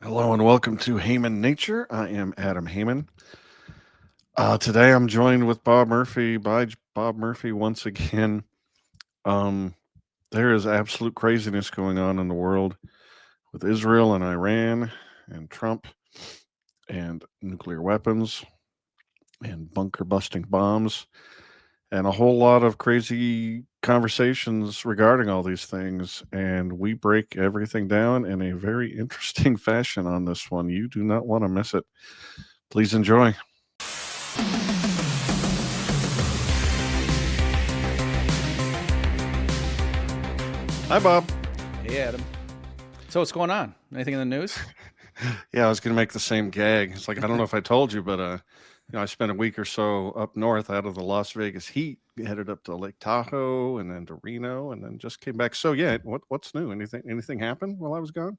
Hello and welcome to Haman Nature. I am Adam Haman. Today I'm joined with Bob Murphy by Bob Murphy once again. Um, there is absolute craziness going on in the world with Israel and Iran and Trump and nuclear weapons and bunker busting bombs and a whole lot of crazy conversations regarding all these things. And we break everything down in a very interesting fashion on this one. You do not want to miss it. Please enjoy. Hi, Bob. Hey, Adam. So what's going on? Anything in the news? Yeah, I was going to make the same gag. It's like, I don't know if I told you, but I spent a week or so up north out of the Las Vegas heat, headed up to Lake Tahoe and then to Reno, and then just came back. So yeah, what's new? Anything happened while I was gone?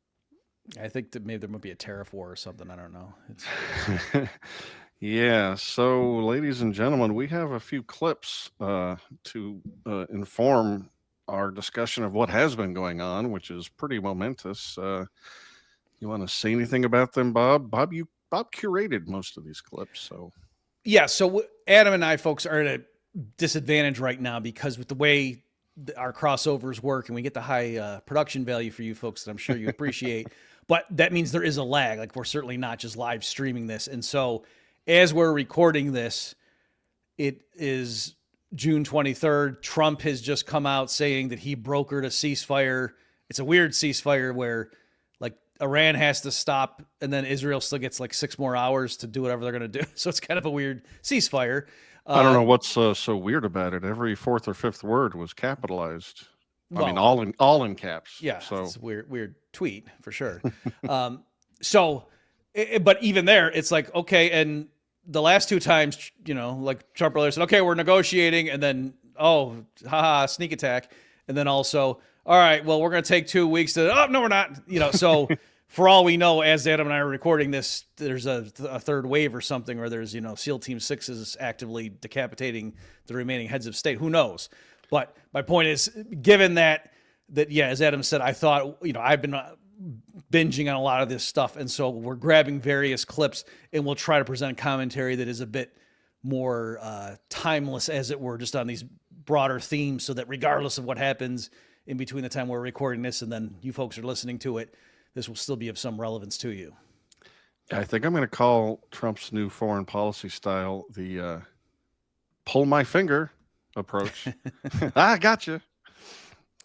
I think that maybe there might be a tariff war or something. I don't know. Yeah. So, ladies and gentlemen, we have a few clips to inform our discussion of what has been going on, which is pretty momentous. You want to say anything about them, Bob? Bob curated most of these clips, so Yeah. So Adam and I, folks, are at a disadvantage right now because with the way our crossovers work, and we get the high production value for you folks that I'm sure you appreciate, but that means there is a lag. Like we're certainly not just live streaming this, and so as we're recording this, it is June 23rd. Trump has just come out saying that he brokered a ceasefire. It's a weird ceasefire where like Iran has to stop and then Israel still gets like 6 more hours to do whatever they're going to do. So it's kind of a weird ceasefire. I don't know what's so weird about it. Every fourth or fifth word was capitalized. I mean, all in caps. Yeah, So it's a weird tweet for sure. um, but even there, it's like, okay. And the last two times, like Trump earlier said, okay, we're negotiating. And then, oh, haha, sneak attack. And then also, all right, well, we're going to take 2 weeks to, oh, no, we're not. So for all we know, as Adam and I are recording this, there's a third wave or something, or there's, SEAL Team 6 is actively decapitating the remaining heads of state. Who knows? But my point is, given that, yeah, as Adam said, I thought, I've been binging on a lot of this stuff. And so we're grabbing various clips and we'll try to present commentary that is a bit more timeless, as it were, just on these broader themes, so that regardless of what happens in between the time we're recording this and then you folks are listening to it, this will still be of some relevance to you. I think I'm going to call Trump's new foreign policy style the pull my finger approach. I got you.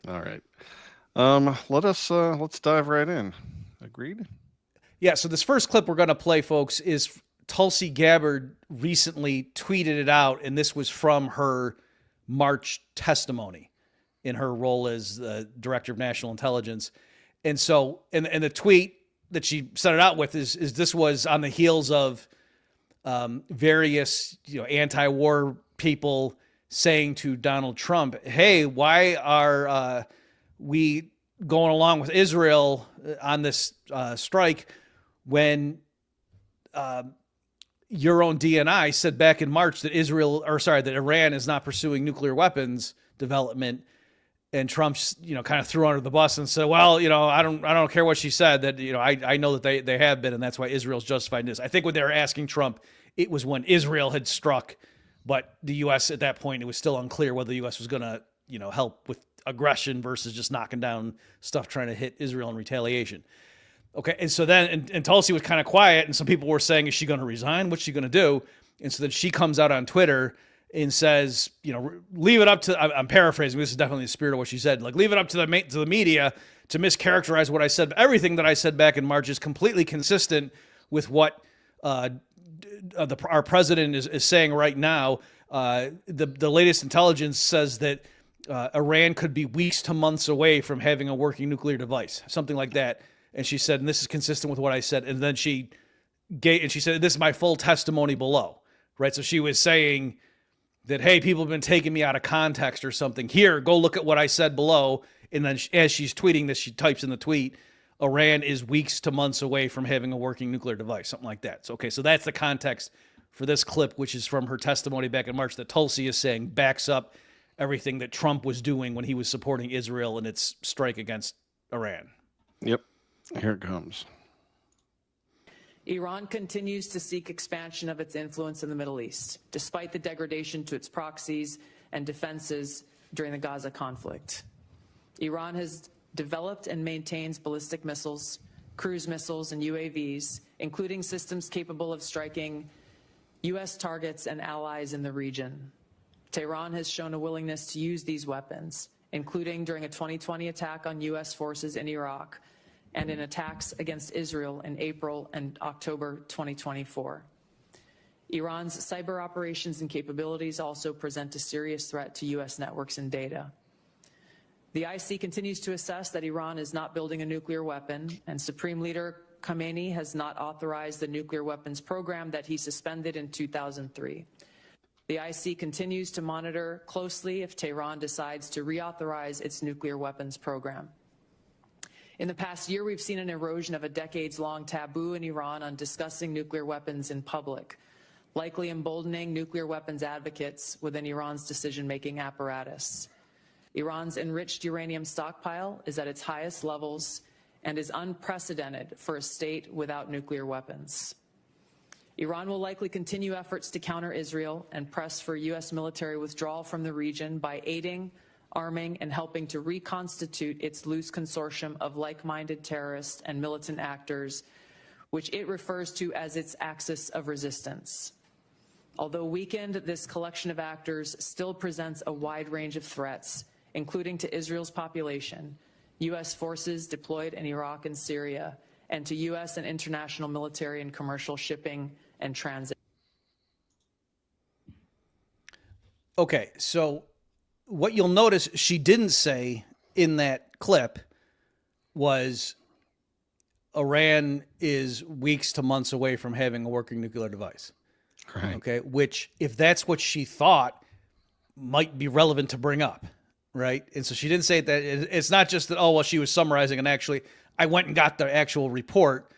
All right. Let's dive right in. Agreed? Yeah, so this first clip we're going to play, folks, is Tulsi Gabbard recently tweeted it out, and this was from her March testimony in her role as the Director of National Intelligence. And so, and the tweet that she sent it out with is this was on the heels of various, anti-war people saying to Donald Trump, hey, why are we going along with Israel on this strike when your own DNI said back in March that that Iran is not pursuing nuclear weapons development. And Trump's, kind of threw under the bus and said, well, I don't care what she said, that, I know that they have been, and that's why Israel's justified in this. I think when they were asking Trump, it was when Israel had struck, but the U.S. at that point, it was still unclear whether the U.S. was going to, help with aggression versus just knocking down stuff trying to hit Israel in retaliation. Okay. And so then, and Tulsi was kind of quiet, and some people were saying, is she going to resign? What's she going to do? And so then she comes out on Twitter and says, leave it up to, I'm paraphrasing, this is definitely the spirit of what she said, like, leave it up to the media to mischaracterize what I said. Everything that I said back in March is completely consistent with what our president is saying right now. The latest intelligence says that Iran could be weeks to months away from having a working nuclear device, something like that. And she said, and this is consistent with what I said. And then she said, this is my full testimony below, right? So she was saying that, hey, people have been taking me out of context or something. Here, go look at what I said below. And then as she's tweeting this, she types in the tweet, Iran is weeks to months away from having a working nuclear device, something like that. So, okay, so that's the context for this clip, which is from her testimony back in March that Tulsi is saying backs up everything that Trump was doing when he was supporting Israel in its strike against Iran. Yep. Here it comes. Iran continues to seek expansion of its influence in the Middle East, despite the degradation to its proxies and defenses during the Gaza conflict. Iran has developed and maintains ballistic missiles, cruise missiles, and UAVs, including systems capable of striking U.S. targets and allies in the region. Tehran has shown a willingness to use these weapons, including during a 2020 attack on U.S. forces in Iraq and in attacks against Israel in April and October 2024. Iran's cyber operations and capabilities also present a serious threat to U.S. networks and data. The IC continues to assess that Iran is not building a nuclear weapon, and Supreme Leader Khamenei has not authorized the nuclear weapons program that he suspended in 2003. The IC continues to monitor closely if Tehran decides to reauthorize its nuclear weapons program. In the past year, we've seen an erosion of a decades-long taboo in Iran on discussing nuclear weapons in public, likely emboldening nuclear weapons advocates within Iran's decision-making apparatus. Iran's enriched uranium stockpile is at its highest levels and is unprecedented for a state without nuclear weapons. Iran will likely continue efforts to counter Israel and press for U.S. military withdrawal from the region by aiding, arming, and helping to reconstitute its loose consortium of like-minded terrorists and militant actors, which it refers to as its axis of resistance. Although weakened, this collection of actors still presents a wide range of threats, including to Israel's population, U.S. forces deployed in Iraq and Syria, and to U.S. and international military and commercial shipping and transit. Okay, so what you'll notice she didn't say in that clip was Iran is weeks to months away from having a working nuclear device. Right. Okay, which, if that's what she thought, might be relevant to bring up, right? And so she didn't say that. It's not just that, oh, well, she was summarizing, and actually I went and got the actual report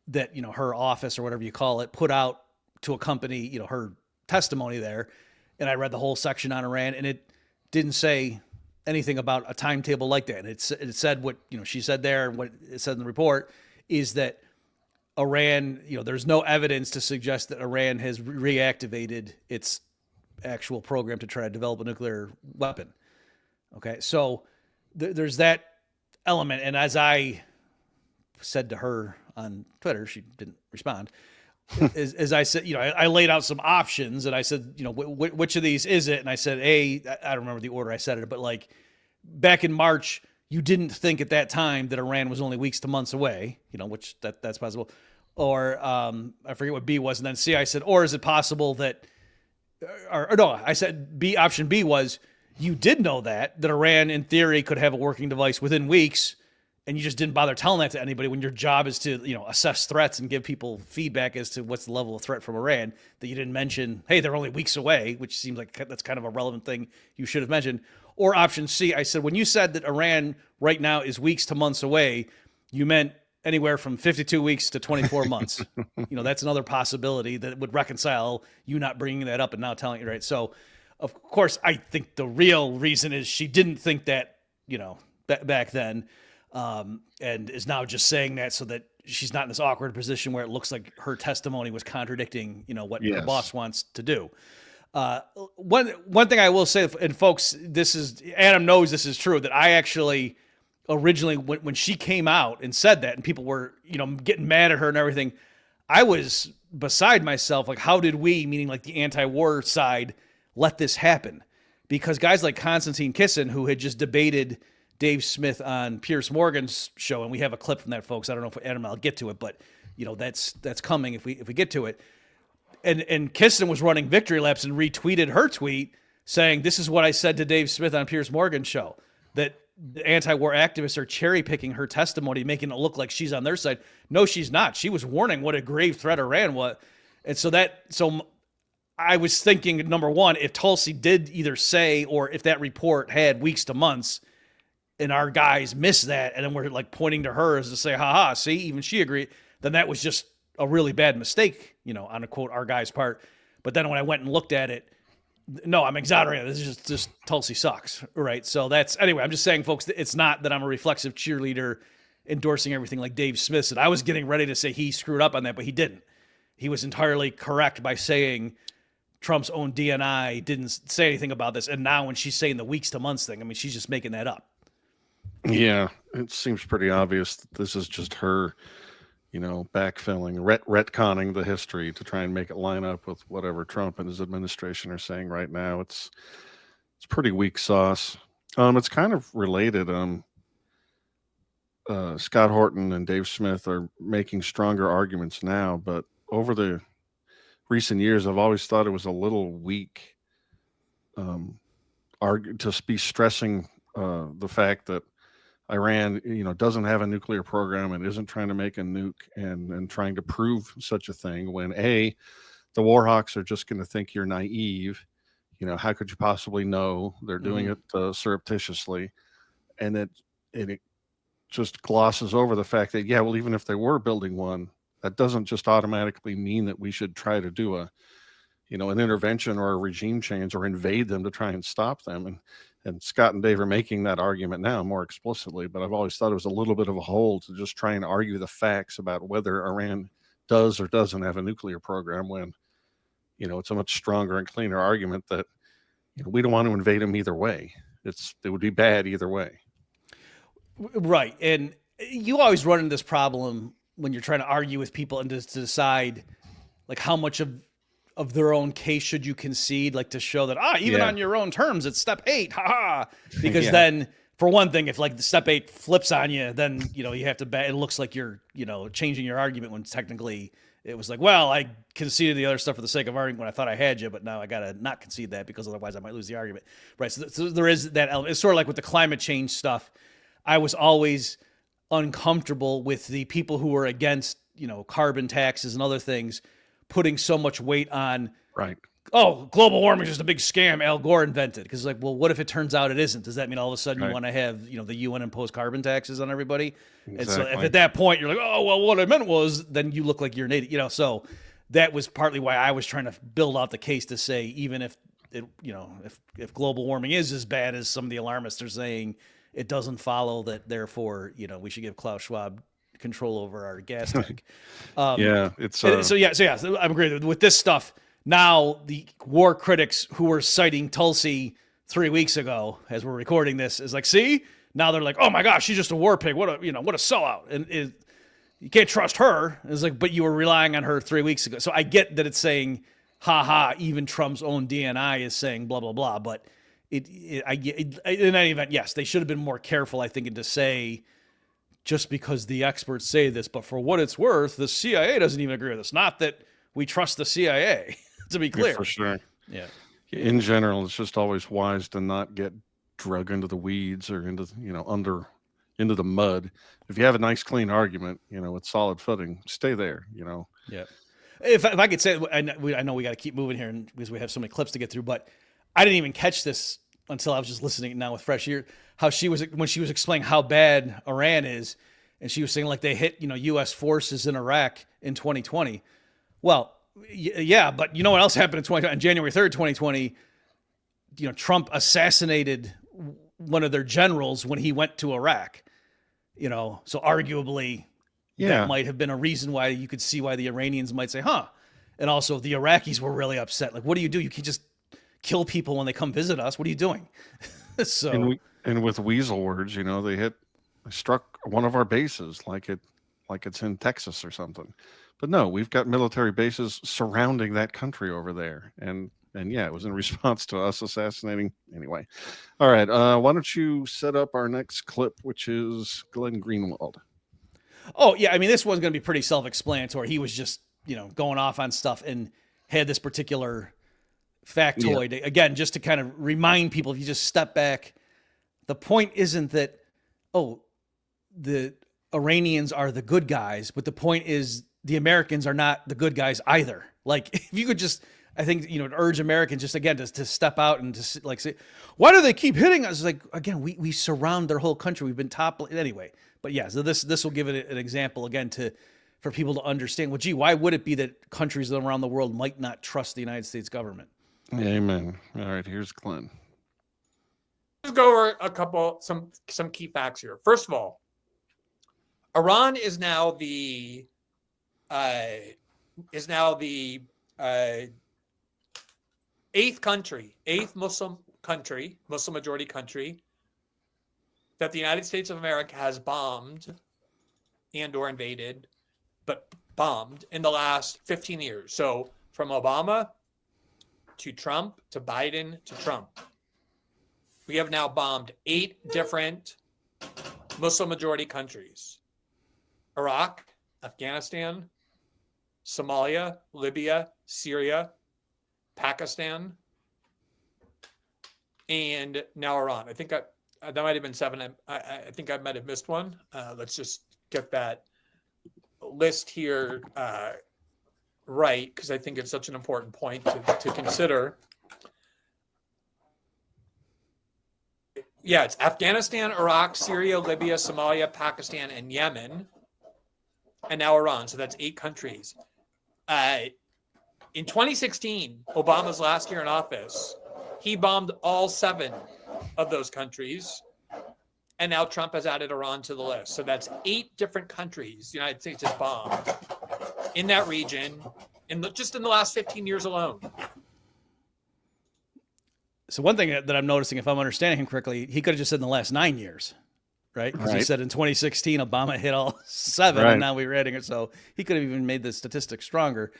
that, you know, her office or whatever you call it put out to accompany, you know, her testimony there. And I read the whole section on Iran, and it didn't say anything about a timetable like that. And it said what, you know, she said there, and what it said in the report is that Iran, you know, there's no evidence to suggest that Iran has reactivated its actual program to try to develop a nuclear weapon. Okay, so there's that element. And as I said to her on Twitter, she didn't respond. As I said, you know, I laid out some options, and I said, you know, which of these is it? And I said, I don't remember the order I said it, but like back in March, you didn't think at that time that Iran was only weeks to months away, you know, which that's possible. Or I forget what B was. And then C, I said, or is it possible that, or no, I said B, option B was, you did know that Iran in theory could have a working device within weeks, and you just didn't bother telling that to anybody when your job is to, you know, assess threats and give people feedback as to what's the level of threat from Iran, that you didn't mention, hey, they're only weeks away, which seems like that's kind of a relevant thing you should have mentioned. Or option C, I said, when you said that Iran right now is weeks to months away, you meant anywhere from 52 weeks to 24 months. You know, that's another possibility that would reconcile you not bringing that up and now telling you, right? So, of course, I think the real reason is she didn't think that, you know, back then, and is now just saying that so that she's not in this awkward position where it looks like her testimony was contradicting, you know, what her boss wants to do. One thing I will say, and folks, this is, Adam knows this is true, that I actually originally, when she came out and said that, and people were, you know, getting mad at her and everything, I was beside myself. Like, how did we, meaning like the anti-war side, let this happen? Because guys like Konstantin Kisin, who had just debated Dave Smith on Piers Morgan's show, and we have a clip from that, folks. I don't know if Adam and I'll get to it, but you know, that's coming if we get to it. And Kisin was running victory laps and retweeted her tweet saying, this is what I said to Dave Smith on Piers Morgan's show, that the anti-war activists are cherry picking her testimony, making it look like she's on their side. No, she's not. She was warning what a grave threat Iran was. And so I was thinking, number one, if Tulsi did either say, or if that report had weeks to months, and our guys missed that, and then we're like pointing to her as to say, haha, see, even she agreed, then that was just a really bad mistake, you know, on a quote, our guy's part. But then when I went and looked at it, no, I'm exaggerating. This is just Tulsi sucks, right? So that's, anyway, I'm just saying, folks, it's not that I'm a reflexive cheerleader endorsing everything like Dave Smith said. I was getting ready to say he screwed up on that, but he didn't. He was entirely correct by saying Trump's own DNI didn't say anything about this. And now when she's saying the weeks to months thing, I mean, she's just making that up. Yeah, it seems pretty obvious that this is just her, backfilling, retconning the history to try and make it line up with whatever Trump and his administration are saying right now. It's pretty weak sauce. It's kind of related. Scott Horton and Dave Smith are making stronger arguments now, but over the recent years, I've always thought it was a little weak to be stressing the fact that Iran, doesn't have a nuclear program and isn't trying to make a nuke and trying to prove such a thing when the war hawks are just going to think you're naive. How could you possibly know? They're doing it surreptitiously. And it just glosses over the fact that, even if they were building one, that doesn't just automatically mean that we should try to do an intervention or a regime change or invade them to try and stop them. And Scott and Dave are making that argument now more explicitly, but I've always thought it was a little bit of a hole to just try and argue the facts about whether Iran does or doesn't have a nuclear program when, it's a much stronger and cleaner argument that, we don't want to invade them either way. It would be bad either way. Right. And you always run into this problem when you're trying to argue with people and to decide like how much of their own case should you concede, like to show that, even on your own terms, it's step 8, because then for one thing, if like the step 8 flips on you, then, you have to bet it looks like you're, changing your argument when technically it was like, well, I conceded the other stuff for the sake of argument when I thought I had you, but now I got to not concede that because otherwise I might lose the argument. Right. So there is that element. It's sort of like with the climate change stuff. I was always uncomfortable with the people who were against, carbon taxes and other things putting so much weight on, global warming is just a big scam Al Gore invented. Because like, well, what if it turns out it isn't? Does that mean all of a sudden you want to have, the UN impose carbon taxes on everybody? Exactly. And so if at that point you're like, oh, well, what I meant was, then you look like you're an idiot, so that was partly why I was trying to build out the case to say, even if it, if global warming is as bad as some of the alarmists are saying, it doesn't follow that therefore, we should give Klaus Schwab control over our gas tank. So I'm agree with this stuff. Now the war critics who were citing Tulsi 3 weeks ago, as we're recording this, is like, see, now they're like, oh my gosh, she's just a war pig. What a sellout. And you can't trust her. It's like, but you were relying on her 3 weeks ago. So I get that it's saying, even Trump's own DNI is saying blah, blah, blah. But in any event, yes, they should have been more careful, I think, and to say, just because the experts say this, but for what it's worth, the CIA doesn't even agree with this. Not that we trust the CIA, to be clear. Yeah, for sure. Yeah. In general, it's just always wise to not get drug into the weeds or into the mud. If you have a nice, clean argument, with solid footing, stay there. Yeah. If I could say, I know we got to keep moving here because we have so many clips to get through, but I didn't even catch this until I was just listening now with fresh ear, when she was explaining how bad Iran is, and she was saying like they hit, U.S. forces in Iraq in 2020. Well, yeah, but you know what else happened on January 3rd, 2020? Trump assassinated one of their generals when he went to Iraq. So arguably that might have been a reason why you could see why the Iranians might say, and also the Iraqis were really upset. Like, what do? You can't just kill people when they come visit us. What are you doing? So and with weasel words, they struck one of our bases like it's in Texas or something. But no, we've got military bases surrounding that country over there. And it was in response to us assassinating. Anyway. All right. Why don't you set up our next clip, which is Glenn Greenwald. Oh, yeah. I mean, this one's going to be pretty self-explanatory. He was just, going off on stuff and had this particular factoid. Yeah. Again, just to kind of remind people, if you just step back, the point isn't that, the Iranians are the good guys, but the point is the Americans are not the good guys either. Like, if you could just, I think, urge Americans just, again, to step out and just like say, why do they keep hitting us? Like, again, we surround their whole country. We've been toppling anyway. But yeah, so this will give it an example again for people to understand, well, gee, why would it be that countries around the world might not trust the United States government? Amen. All right, here's Glenn. Let's go over some key facts here. First of all, Iran is now the eighth Muslim majority country that the United States of America has bombed and or invaded, but bombed in the last 15 years. So from Obama to Trump to Biden to Trump, we have now bombed 8 different Muslim majority countries: Iraq, Afghanistan, Somalia, Libya, Syria, Pakistan, and now Iran. I think that might have been 7. I think I might have missed one. Let's just get that list here right, because I think it's such an important point to consider. Yeah, it's Afghanistan, Iraq, Syria, Libya, Somalia, Pakistan, and Yemen, and now Iran. So that's 8 countries. In 2016, Obama's last year in office, he bombed all 7 of those countries. And now Trump has added Iran to the list. So that's 8 different countries the United States has bombed in that region just in the last 15 years alone. So one thing that I'm noticing, if I'm understanding him correctly, he could have just said in the last 9 years, right? Because he said in 2016, Obama hit all 7, and now we're adding it. So he could have even made the statistics stronger.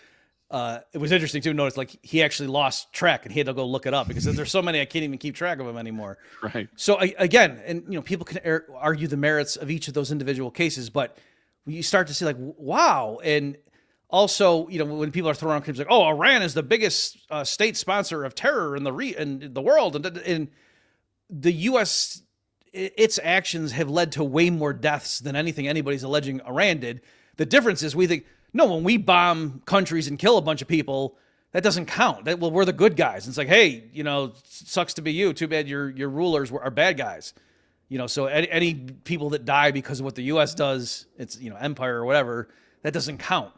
It was interesting to notice, like, he actually lost track and he had to go look it up because there's so many I can't even keep track of them anymore. Right. So again, and people can argue the merits of each of those individual cases, but you start to see like, wow. And also, when people are throwing around claims like, oh, Iran is the biggest state sponsor of terror in the world, and the U.S. its actions have led to way more deaths than anything anybody's alleging Iran did. The difference is we think, no, when we bomb countries and kill a bunch of people, that doesn't count. We're the good guys. And it's like, hey, sucks to be you. Too bad your rulers are bad guys. So any people that die because of what the U.S. does, it's, empire or whatever, that doesn't count.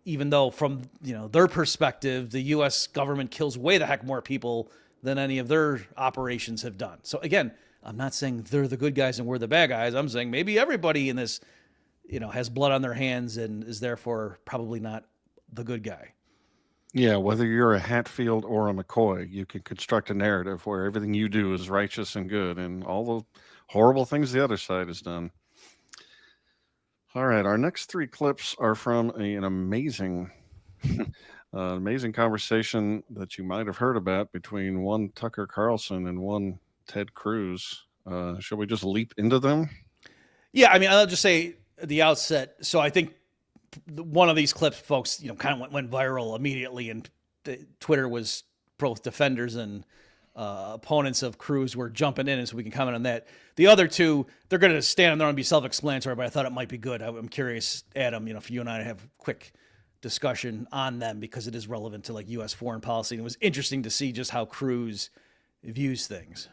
Even though from, their perspective, the U.S. government kills way the heck more people than any of their operations have done. So again, I'm not saying they're the good guys and we're the bad guys. I'm saying maybe everybody in this, has blood on their hands and is therefore probably not the good guy. Yeah, whether you're a Hatfield or a McCoy, you can construct a narrative where everything you do is righteous and good and all the horrible things the other side has done. All right, our next 3 clips are from an amazing conversation that you might have heard about between one Tucker Carlson and one Ted Cruz. Shall we just leap into them? Yeah, I mean, I'll just say at the outset, so I think one of these clips, folks, kind of went viral immediately, and Twitter was both defenders and opponents of Cruz were jumping in, and so we can comment on that. The other 2, they're going to stand on their own and be self-explanatory, but I thought it might be good. I'm curious, Adam, if you and I have a quick discussion on them because it is relevant to like U.S. foreign policy, and it was interesting to see just how Cruz views things.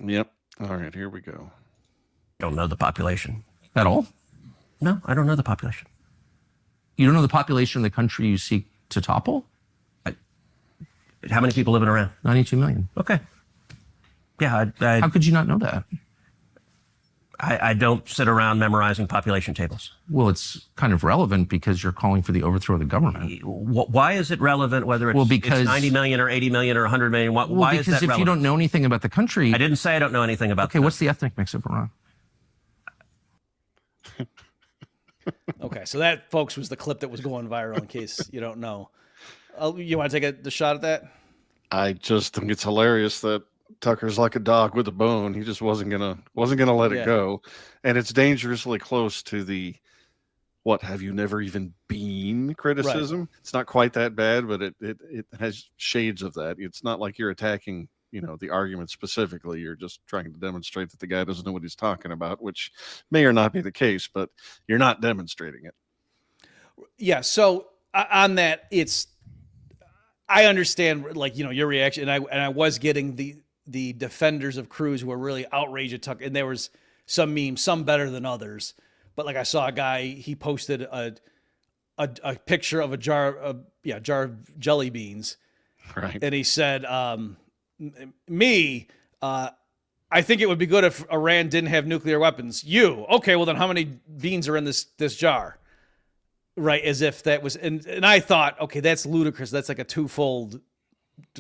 Yep. All right, here we go. Don't know the population at all. No, I don't know the population. You don't know the population of the country you seek to topple? How many people live in Iran? 92 million. Okay. Yeah, How could you not know that? I don't sit around memorizing population tables. Well, it's kind of relevant because you're calling for the overthrow of the government. Why is it relevant whether it's, because, it's 90 million or 80 million or 100 million? Why is that relevant? Because if you don't know anything about the country... I didn't say I don't know anything about Okay, what's the ethnic mix of Iran? Okay, so that, folks, was the clip that was going viral, in case you don't know. You want to take the shot at that? I just think it's hilarious that Tucker's like a dog with a bone. He just wasn't gonna let it go, and it's dangerously close to the "what have you never even been" criticism. Right. It's not quite that bad, but it has shades of that. It's not like you're attacking the argument specifically. You're just trying to demonstrate that the guy doesn't know what he's talking about, which may or not be the case, but you're not demonstrating it. Yeah. So on that, I understand like your reaction, and I was getting the defenders of Cruz who were really outraged at Tucker, and there was some memes, some better than others. But like I saw a guy, he posted a picture of a jar of jelly beans, right? And he said, I think it would be good if Iran didn't have nuclear weapons. Okay, well then how many beans are in this jar? Right, as if that was, and I thought, okay, that's ludicrous. That's like a twofold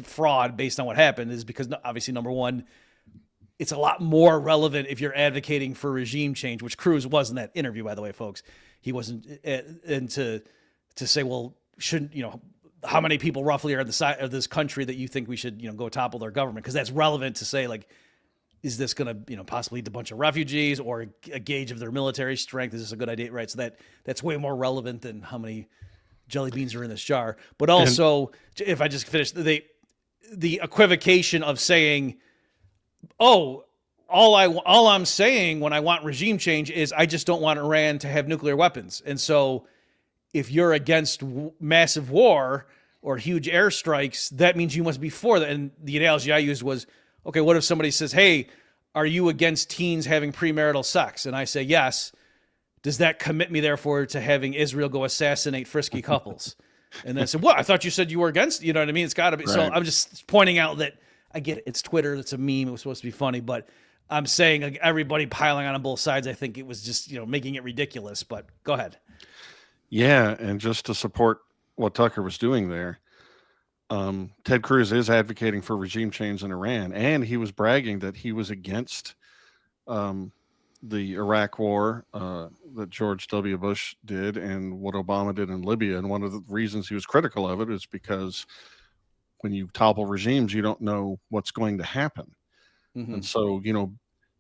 fraud based on what happened, is because obviously, number one, it's a lot more relevant if you're advocating for regime change, which Cruz was in that interview, by the way, folks. He wasn't, and to say, well, shouldn't, how many people roughly are on the side of this country that you think we should, go topple their government? Because that's relevant to say, like, is this going to, possibly lead to a bunch of refugees, or a gauge of their military strength? Is this a good idea? Right. So that's way more relevant than how many jelly beans are in this jar. But also, if I just finish, the equivocation of saying, oh, all I'm saying when I want regime change is I just don't want Iran to have nuclear weapons. And so if you're against massive war or huge airstrikes, that means you must be for that. And the analogy I used was, okay, what if somebody says, hey, are you against teens having premarital sex? And I say, yes. Does that commit me, therefore, to having Israel go assassinate frisky couples? And then I said, what? I thought you said you were against it. You know what I mean? It's got to be. Right. So I'm just pointing out that, I get it. It's Twitter. It's a meme. It was supposed to be funny. But I'm saying, like, everybody piling on both sides, I think it was just, making it ridiculous. But go ahead. Yeah, and just to support what Tucker was doing there, Ted Cruz is advocating for regime change in Iran, and he was bragging that he was against the Iraq war that George W. Bush did and what Obama did in Libya. And one of the reasons he was critical of it is because when you topple regimes, you don't know what's going to happen. Mm-hmm. And so,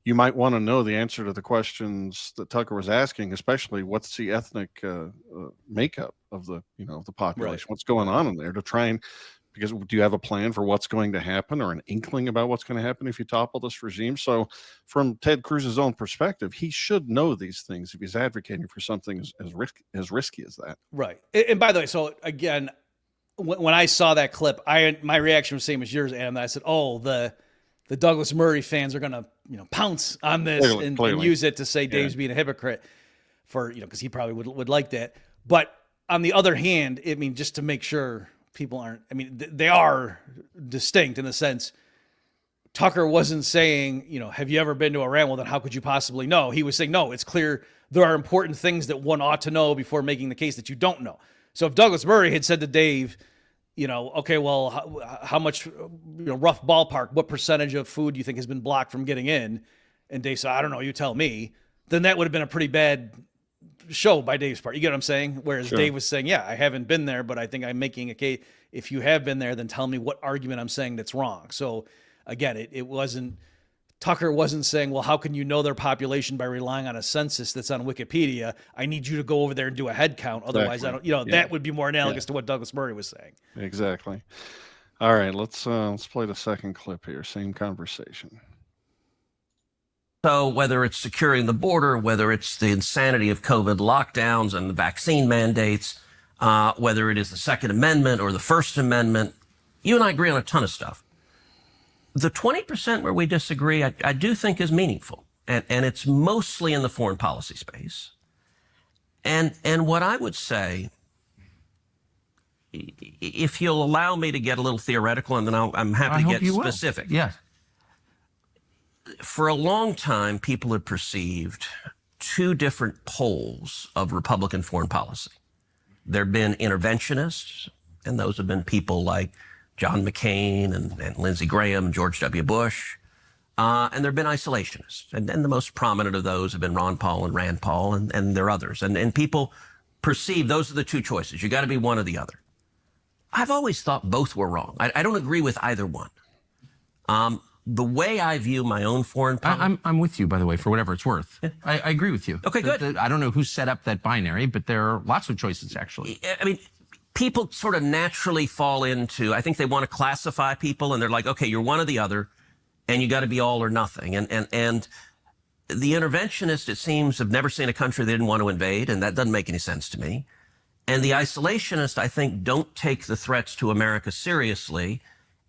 you might want to know the answer to the questions that Tucker was asking, especially what's the ethnic makeup of the, the population, right. What's going on in there, to try and, because do you have a plan for what's going to happen, or an inkling about what's going to happen if you topple this regime? So from Ted Cruz's own perspective, he should know these things if he's advocating for something as risky as that. Right. And by the way, so again, when I saw that clip, my reaction was the same as yours, Adam. I said, oh, the Douglas Murray fans are going to, pounce on this and use it to say Dave's being a hypocrite for, because he probably would like that. But on the other hand, just to make sure people aren't, they are distinct in the sense, Tucker wasn't saying, have you ever been to Iran? Well, then how could you possibly know? He was saying, no, it's clear there are important things that one ought to know before making the case that you don't know. So if Douglas Murray had said to Dave, okay, well, how much, rough ballpark, what percentage of food do you think has been blocked from getting in? And Dave said, I don't know, you tell me. Then that would have been a pretty bad show by Dave's part. You get what I'm saying? Whereas Dave was saying, yeah, I haven't been there, but I think I'm making a case. If you have been there, then tell me what argument I'm saying that's wrong. So again, it wasn't, Tucker wasn't saying, well, how can you know their population by relying on a census that's on Wikipedia? I need you to go over there and do a head count. Otherwise, exactly. I don't, that would be more analogous to what Douglas Murray was saying. Exactly. All right, let's play the second clip here. Same conversation. So whether it's securing the border, whether it's the insanity of COVID lockdowns and the vaccine mandates, whether it is the Second Amendment or the First Amendment, you and I agree on a ton of stuff. The 20% where we disagree, I do think is meaningful, and it's mostly in the foreign policy space. And what I would say, if you'll allow me to get a little theoretical, and then I'm happy to get specific. Yes. For a long time, people had perceived two different poles of Republican foreign policy. There have been interventionists, and those have been people like John McCain and Lindsey Graham and George W. Bush. And there have been isolationists. And the most prominent of those have been Ron Paul and Rand Paul, and there are others. And people perceive those are the two choices. You got to be one or the other. I've always thought both were wrong. I don't agree with either one. The way I view my own foreign policy... I'm with you, by the way, for whatever it's worth. I agree with you. Okay, good. I don't know who set up that binary, but there are lots of choices, actually. People sort of naturally fall into, I think they want to classify people, and they're like, okay, you're one or the other, and you got to be all or nothing. And the interventionists, it seems, have never seen a country they didn't want to invade, and that doesn't make any sense to me. And the isolationists, I think, don't take the threats to America seriously,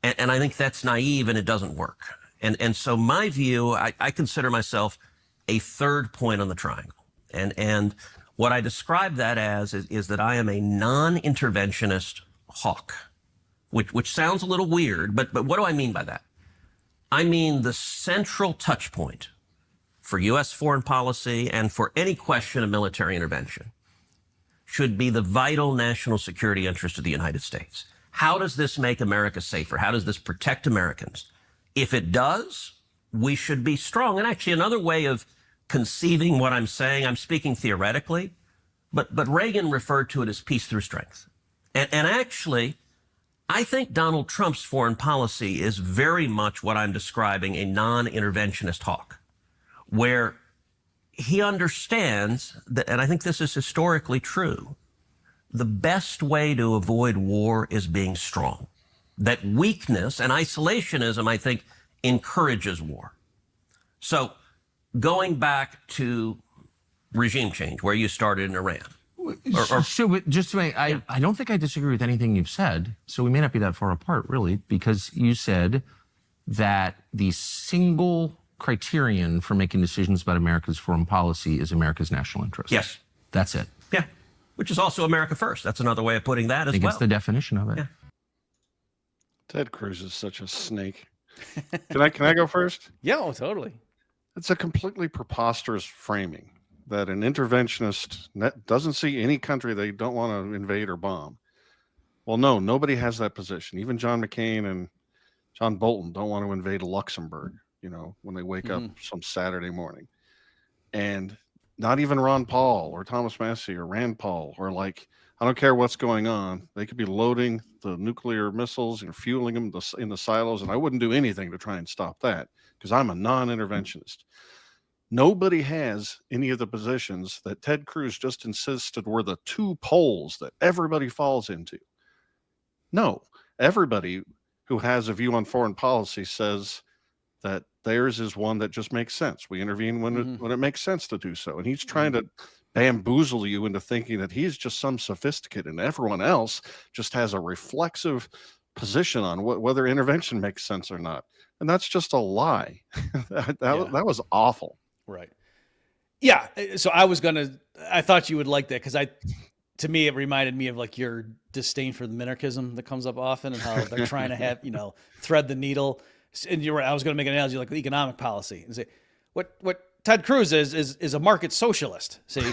and I think that's naive, and it doesn't work. And so my view, I consider myself a third point on the triangle. And what I describe that as is that I am a non-interventionist hawk, which sounds a little weird, but what do I mean by that? I mean the central touch point for U.S. foreign policy and for any question of military intervention should be the vital national security interest of the United States. How does this make America safer? How does this protect Americans? If it does, we should be strong. And actually, another way of conceiving what I'm saying, I'm speaking theoretically, but Reagan referred to it as peace through strength. And actually, I think Donald Trump's foreign policy is very much what I'm describing, a non-interventionist hawk, where he understands that, and I think this is historically true, the best way to avoid war is being strong. That weakness and isolationism, I think, encourages war. So going back to regime change, where you started in Iran. So just to make, I don't think I disagree with anything you've said, so we may not be that far apart, really, because you said that the single criterion for making decisions about America's foreign policy is America's national interest. Yes. That's it. Yeah. Which is also America first. That's another way of putting that as I think well. it's the definition of it. Yeah. Ted Cruz is such a snake. Can I go first? Yeah, oh, totally. It's a completely preposterous framing that an interventionist doesn't see any country they don't want to invade or bomb. Well, no, nobody has that position. Even John McCain and John Bolton don't want to invade Luxembourg, when they wake up some Saturday morning. And not even Ron Paul or Thomas Massie or Rand Paul or I don't care what's going on. They could be loading the nuclear missiles and fueling them in the silos, and I wouldn't do anything to try and stop that because I'm a non-interventionist. Nobody has any of the positions that Ted Cruz just insisted were the two poles that everybody falls into. No, everybody who has a view on foreign policy says that theirs is one that just makes sense. We intervene when it makes sense to do so. And he's trying to bamboozle you into thinking that he's just some sophisticate and everyone else just has a reflexive position on whether intervention makes sense or not. And that's just a lie. That was awful. Right. Yeah. So I thought you would like that because to me, it reminded me of your disdain for the minarchism that comes up often and how they're trying to have, thread the needle. And you're right. I was going to make an analogy like economic policy and say what Ted Cruz is a market socialist. See,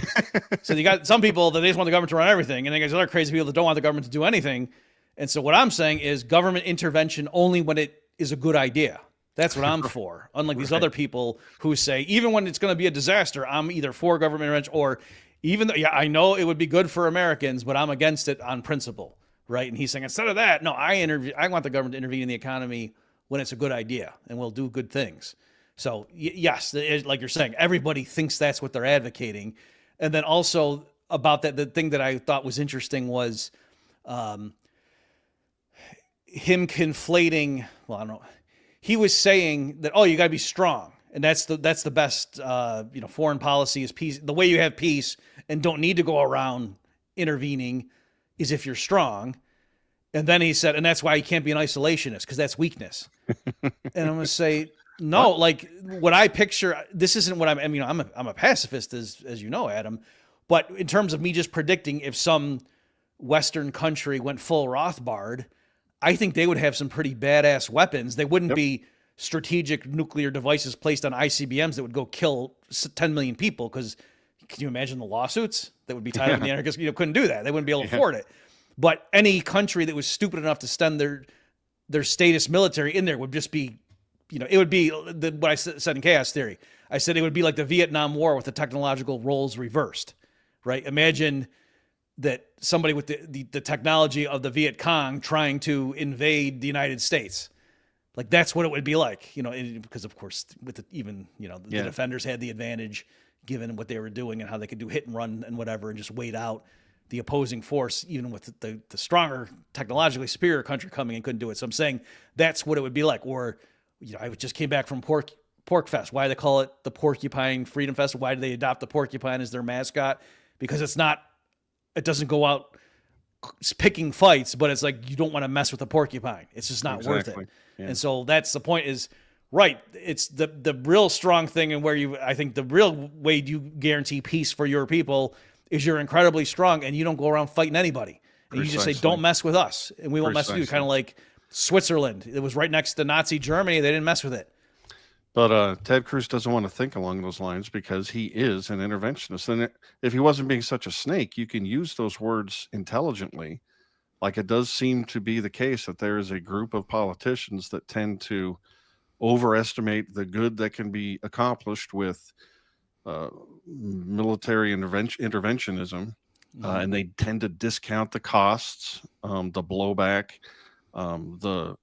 so you got some people that they just want the government to run everything. And then there's other crazy people that don't want the government to do anything. And so what I'm saying is government intervention only when it is a good idea. That's what I'm for. Unlike these other people who say, even when it's going to be a disaster, I'm either for government intervention or even though, I know it would be good for Americans, but I'm against it on principle. Right. And he's saying, instead of that, no, I want the government to intervene in the economy when it's a good idea and we'll do good things. So yes, like you're saying, everybody thinks that's what they're advocating. And then also about that, the thing that I thought was interesting was him conflating, well, I don't know. He was saying that, you got to be strong. And that's the best, foreign policy is peace. The way you have peace and don't need to go around intervening is if you're strong. And then he said, and that's why you can't be an isolationist because that's weakness. And I'm going to say, no, what I picture, this isn't what I'm a pacifist as you know, Adam, but in terms of me just predicting if some Western country went full Rothbard, I think they would have some pretty badass weapons. They wouldn't be strategic nuclear devices placed on ICBMs that would go kill 10 million people. Because can you imagine the lawsuits that would be tied up in the anarchists? Couldn't do that. They wouldn't be able to afford it. But any country that was stupid enough to send their status military in there would just be, it would be what I said in Chaos Theory. I said it would be like the Vietnam War with the technological roles reversed, right? Imagine that somebody with the technology of the Viet Cong trying to invade the United States. That's what it would be like, because of course with the defenders had the advantage given what they were doing and how they could do hit and run and whatever and just wait out the opposing force, even with the stronger, technologically superior country coming and couldn't do it. So I'm saying that's what it would be like. Or, I just came back from Pork Fest. Why do they call it the Porcupine Freedom Fest? Why do they adopt the porcupine as their mascot? Because it doesn't go out picking fights, but it's you don't want to mess with the porcupine. It's just not worth it. Yeah. And so that's the point is, right, it's the real strong thing and I think the real way you guarantee peace for your people is you're incredibly strong and you don't go around fighting anybody. And you just say, don't mess with us and we won't mess with you. Kind of like Switzerland. It was right next to Nazi Germany. They didn't mess with it. But Ted Cruz doesn't want to think along those lines because he is an interventionist. And if he wasn't being such a snake, you can use those words intelligently. Like it does seem to be the case that there is a group of politicians that tend to overestimate the good that can be accomplished with military interventionism. And they tend to discount the costs, the blowback, that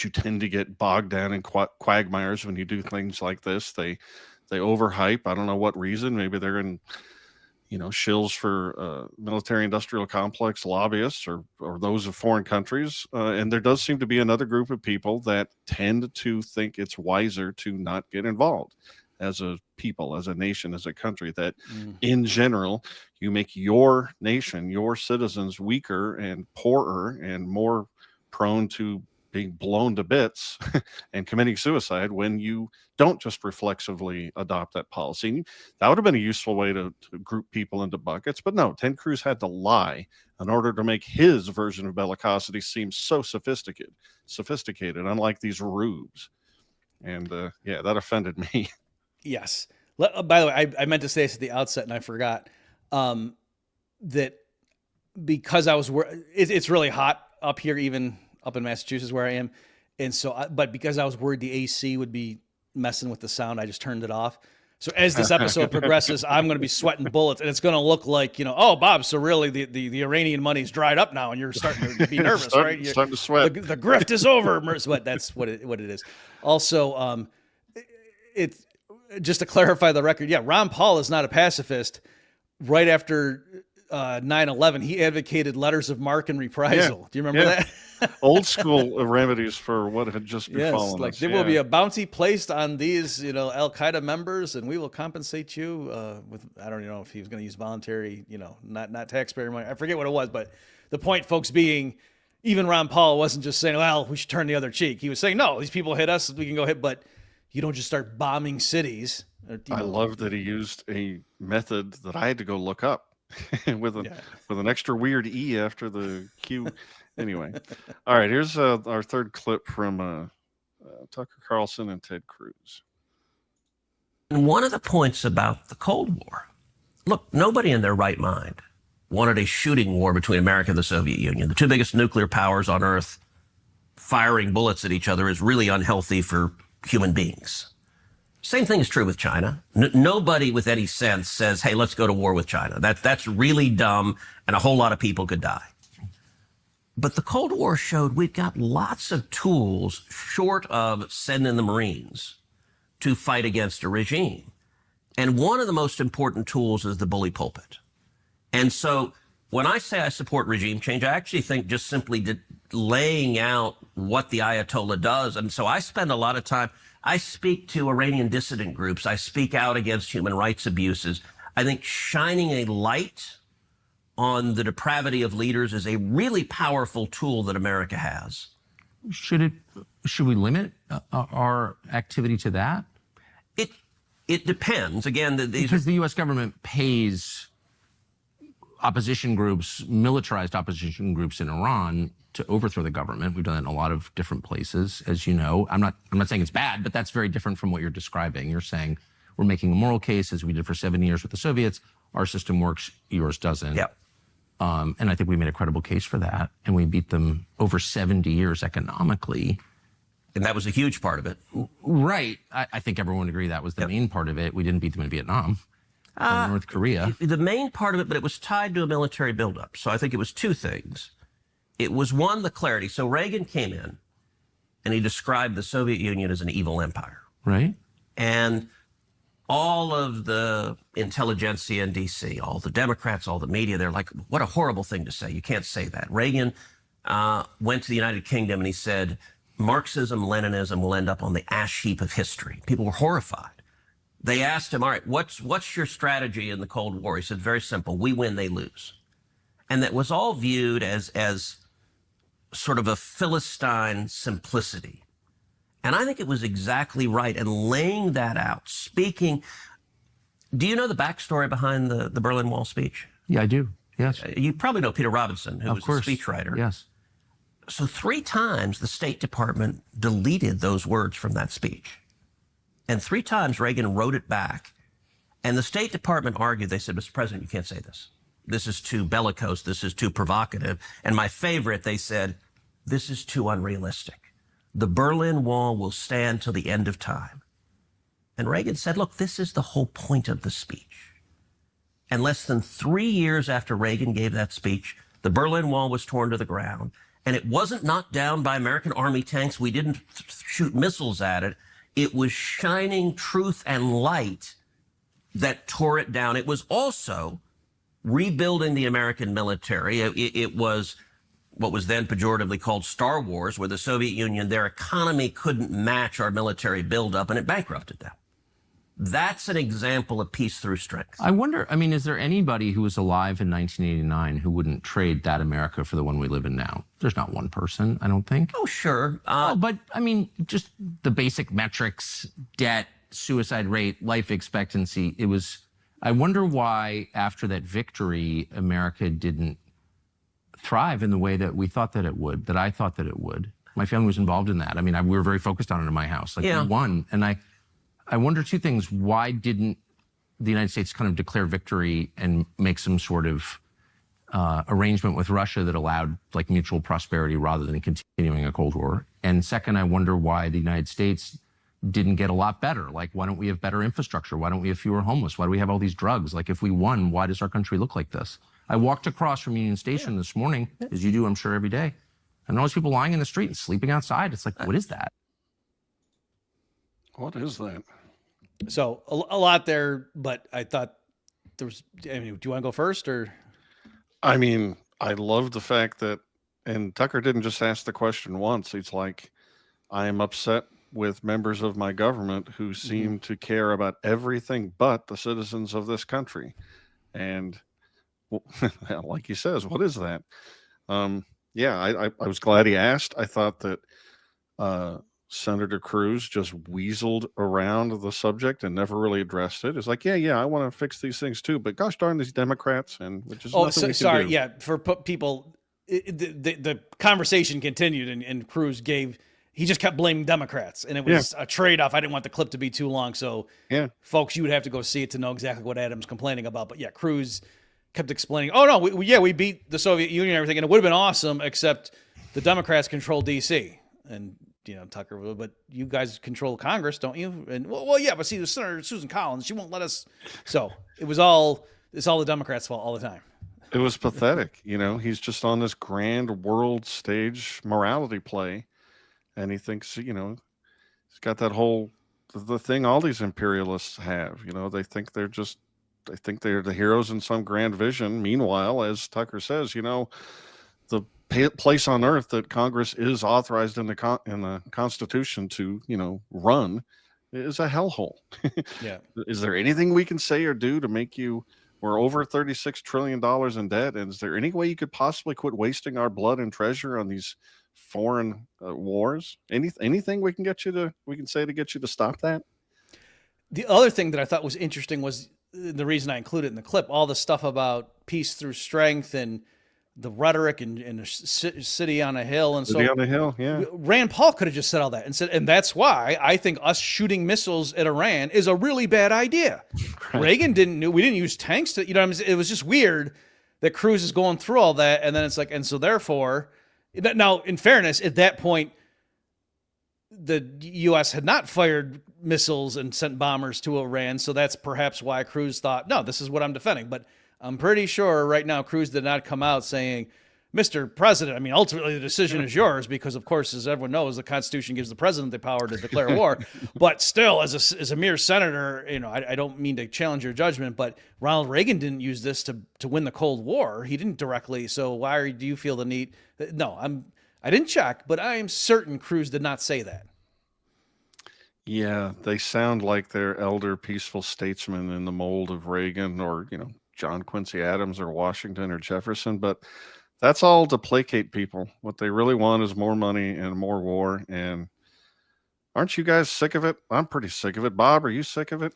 you tend to get bogged down in quagmires when you do things like this. They overhype. I don't know what reason. Maybe they're in, shills for military industrial complex lobbyists or those of foreign countries. And there does seem to be another group of people that tend to think it's wiser to not get involved as a people, as a nation, as a country, that in general, you make your nation, your citizens weaker and poorer and more prone to being blown to bits and committing suicide when you don't just reflexively adopt that policy. And that would have been a useful way to group people into buckets. But no, Ted Cruz had to lie in order to make his version of bellicosity seem so sophisticated, unlike these rubes. And that offended me. Yes. By the way, I meant to say this at the outset and I forgot that because it's really hot up here, even up in Massachusetts where I am. And so, but because I was worried the AC would be messing with the sound, I just turned it off. So as this episode progresses, I'm going to be sweating bullets and it's going to look like, oh, Bob, so really the Iranian money's dried up now and you're starting to be nervous, right? You're starting to sweat. The grift is over. But that's what it is. Also, it's just to clarify the record. Yeah. Ron Paul is not a pacifist. Right after 9/11, he advocated letters of marque and reprisal. Do you remember that? Old school remedies for what had just befallen like us. there will be a bounty placed on these, Al Qaeda members, and we will compensate you with, I don't know if he was going to use voluntary, not taxpayer money. I forget what it was, but the point, folks, being even Ron Paul wasn't just saying, well, we should turn the other cheek. He was saying, no, these people hit us, we can go hit, but you don't just start bombing cities. I love that he used a method that I had to go look up with an extra weird E after the Q. Anyway, all right, here's our third clip from Tucker Carlson and Ted Cruz. And one of the points about the Cold War, look, nobody in their right mind wanted a shooting war between America and the Soviet Union. The two biggest nuclear powers on Earth firing bullets at each other is really unhealthy for human beings. Same thing is true with China. Nobody with any sense says, hey, let's go to war with China. That's really dumb, and a whole lot of people could die. But the Cold War showed we've got lots of tools short of sending the Marines to fight against a regime. And one of the most important tools is the bully pulpit. And so when I say I support regime change, I actually think just simply laying out what the Ayatollah does. And so I spend a lot of time, I speak to Iranian dissident groups. I speak out against human rights abuses. I think shining a light on the depravity of leaders is a really powerful tool that America has. Should we limit our activity to that? It depends. Again, because the U.S. government pays opposition groups, militarized opposition groups in Iran to overthrow the government. We've done that in a lot of different places, as you know. I'm not saying it's bad, but that's very different from what you're describing. You're saying we're making a moral case, as we did for 7 years with the Soviets. Our system works, yours doesn't. Yep. And I think we made a credible case for that, and we beat them over 70 years economically. And that was a huge part of it. Right. I think everyone would agree that was the main part of it. We didn't beat them in Vietnam or North Korea. The main part of it, but it was tied to a military buildup. So I think it was two things. It was, one, the clarity. So Reagan came in, and he described the Soviet Union as an evil empire. Right. And all of the intelligentsia in D.C., all the Democrats, all the media, they're like, what a horrible thing to say. You can't say that. Reagan went to the United Kingdom and he said, Marxism, Leninism will end up on the ash heap of history. People were horrified. They asked him, all right, what's your strategy in the Cold War? He said, very simple. We win, they lose. And that was all viewed as sort of a Philistine simplicity. And I think it was exactly right. And laying that out, speaking, do you know the backstory behind the Berlin Wall speech? Yeah, I do. Yes. You probably know Peter Robinson, who was a speechwriter. Yes. So 3 times the State Department deleted those words from that speech. And 3 times Reagan wrote it back. And the State Department argued, they said, Mr. President, you can't say this. This is too bellicose. This is too provocative. And my favorite, they said, this is too unrealistic. The Berlin Wall will stand till the end of time. And Reagan said, look, this is the whole point of the speech. And less than 3 years after Reagan gave that speech, the Berlin Wall was torn to the ground. And it wasn't knocked down by American Army tanks. We didn't shoot missiles at it. It was shining truth and light that tore it down. It was also rebuilding the American military. It was what was then pejoratively called Star Wars, where the Soviet Union, their economy couldn't match our military buildup, and it bankrupted them. That's an example of peace through strength. I wonder, I mean, is there anybody who was alive in 1989 who wouldn't trade that America for the one we live in now? There's not one person, I don't think. Oh, sure. But, I mean, just the basic metrics, debt, suicide rate, life expectancy, it was... I wonder why, after that victory, America didn't thrive in the way that we thought that it would, that I thought that it would. My family was involved in that. I mean, we were very focused on it in my house. Like, Yeah. we won. And I wonder 2 things. Why didn't the United States kind of declare victory and make some sort of arrangement with Russia that allowed like mutual prosperity rather than continuing a Cold War? And second, I wonder why the United States didn't get a lot better. Like, why don't we have better infrastructure? Why don't we have fewer homeless? Why do we have all these drugs? Like, if we won, why does our country look like this? I walked across from Union Station this morning, as you do, I'm sure, every day. And all those people lying in the street and sleeping outside. It's like, what is that? What is that? So a lot there, but I thought there was, I mean, do you want to go first or? I mean, I love the fact that, and Tucker didn't just ask the question once. It's like, I am upset with members of my government who seem to care about everything but the citizens of this country. And like he says, what is that? Yeah, I was glad he asked. I thought that Senator Cruz just weaseled around the subject and never really addressed it. It's like, yeah, I want to fix these things too, but gosh darn these Democrats, and which is nothing we can sorry, do. yeah, for people, the conversation continued, and Cruz he just kept blaming Democrats, and it was a trade-off. I didn't want the clip to be too long, so folks, you would have to go see it to know exactly what Adam's complaining about. But yeah, Cruz kept explaining, oh no, we beat the Soviet Union and everything, and it would have been awesome, except the Democrats control DC. And Tucker, but you guys control Congress, don't you? And well, yeah, but see, the Senator Susan Collins, she won't let us. So it's all the Democrats' fault all the time. It was pathetic. He's just on this grand world stage morality play, and he thinks, he's got that whole the thing all these imperialists have. They think they're the heroes in some grand vision. Meanwhile, as Tucker says, the place on earth that Congress is authorized in the Constitution to, run is a hellhole. Yeah. Is there anything we can say or do to make we're over $36 trillion in debt? And is there any way you could possibly quit wasting our blood and treasure on these foreign wars? Anything we can say to get you to stop that? The other thing that I thought was interesting was the reason I included it in the clip, all the stuff about peace through strength and the rhetoric and a city on a hill. And City on a hill, yeah. Rand Paul could have just said all that and said, and that's why I think us shooting missiles at Iran is a really bad idea. Right. Reagan we didn't use tanks to, it was just weird that Cruz is going through all that. And then it's like, and so therefore, now in fairness, at that point, the U.S. had not fired missiles and sent bombers to Iran. So that's perhaps why Cruz thought, no, this is what I'm defending. But I'm pretty sure right now Cruz did not come out saying, Mr. President, I mean, ultimately the decision is yours because, of course, as everyone knows, the Constitution gives the president the power to declare war. But still, as a mere senator, I don't mean to challenge your judgment, but Ronald Reagan didn't use this to win the Cold War. He didn't directly. So why do you feel the need? No, I didn't check, but I am certain Cruz did not say that. Yeah, they sound like they're elder, peaceful statesmen in the mold of Reagan or, John Quincy Adams or Washington or Jefferson, but that's all to placate people. What they really want is more money and more war. And aren't you guys sick of it? I'm pretty sick of it. Bob, are you sick of it?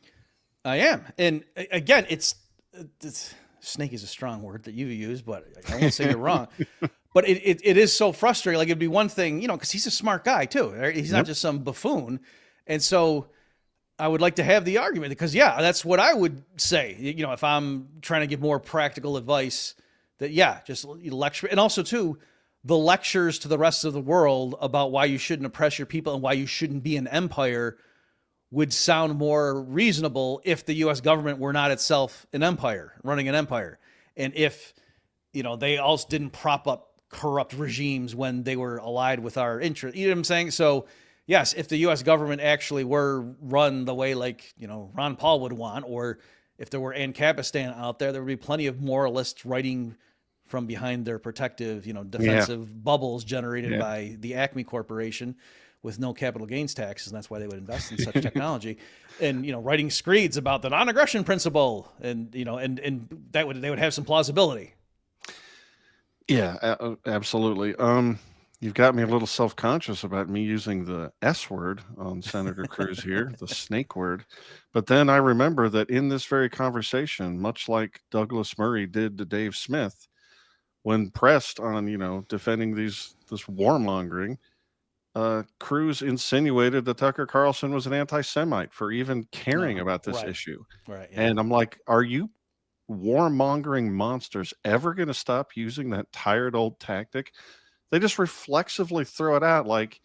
I am. And again, it's snake is a strong word that you use, but I won't say you're wrong. But it is so frustrating. Like, it'd be one thing, you know, because he's a smart guy too. Right? He's not just some buffoon. And so I would like to have the argument because, yeah, that's what I would say. You know, if I'm trying to give more practical advice, that, yeah, just lecture. And also, too, the lectures to the rest of the world about why you shouldn't oppress your people and why you shouldn't be an empire would sound more reasonable if the U.S. government were not itself an empire, running an empire. And if, you know, they also didn't prop up corrupt regimes when they were allied with our interest. You know what I'm saying? So, yes, if the U.S. government actually were run the way, like, you know, Ron Paul would want, or if there were Ancapistan out there, there would be plenty of moralists writing from behind their protective, you know, defensive bubbles generated by the Acme Corporation with no capital gains taxes, and that's why they would invest in such technology. And, you know, writing screeds about the non-aggression principle, and, you know, and that would, they would have some plausibility. Yeah, absolutely. You've got me a little self-conscious about me using the S word on Senator Cruz here, the snake word. But then I remember that in this very conversation, much like Douglas Murray did to Dave Smith, when pressed on, you know, defending this warmongering, Cruz insinuated that Tucker Carlson was an anti-Semite for even caring about this issue. Right. Yeah. And I'm like, are you warmongering monsters ever going to stop using that tired old tactic? They just reflexively throw it out like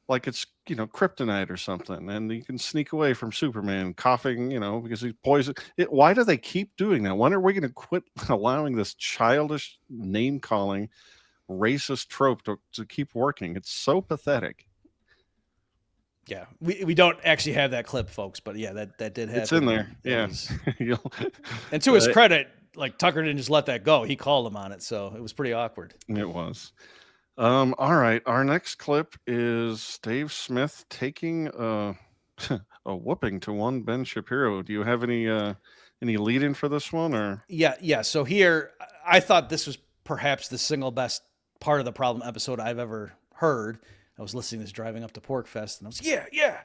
it's, you know, kryptonite or something, and you can sneak away from Superman coughing, you know, because he's poisoned. Why do they keep doing that? When are we going to quit allowing this childish name calling racist trope to keep working? It's so pathetic. Yeah, we don't actually have that clip, folks, but yeah, that did happen. It's in there. Yeah. And to his credit, like, Tucker didn't just let that go. He called him on it, so it was pretty awkward. It was. All right. Our next clip is Dave Smith taking a whooping to one Ben Shapiro. Do you have any lead in for this one, or? Yeah. So here, I thought this was perhaps the single best part of the problem episode I've ever heard. I was listening to this driving up to PorkFest, and I was, yeah.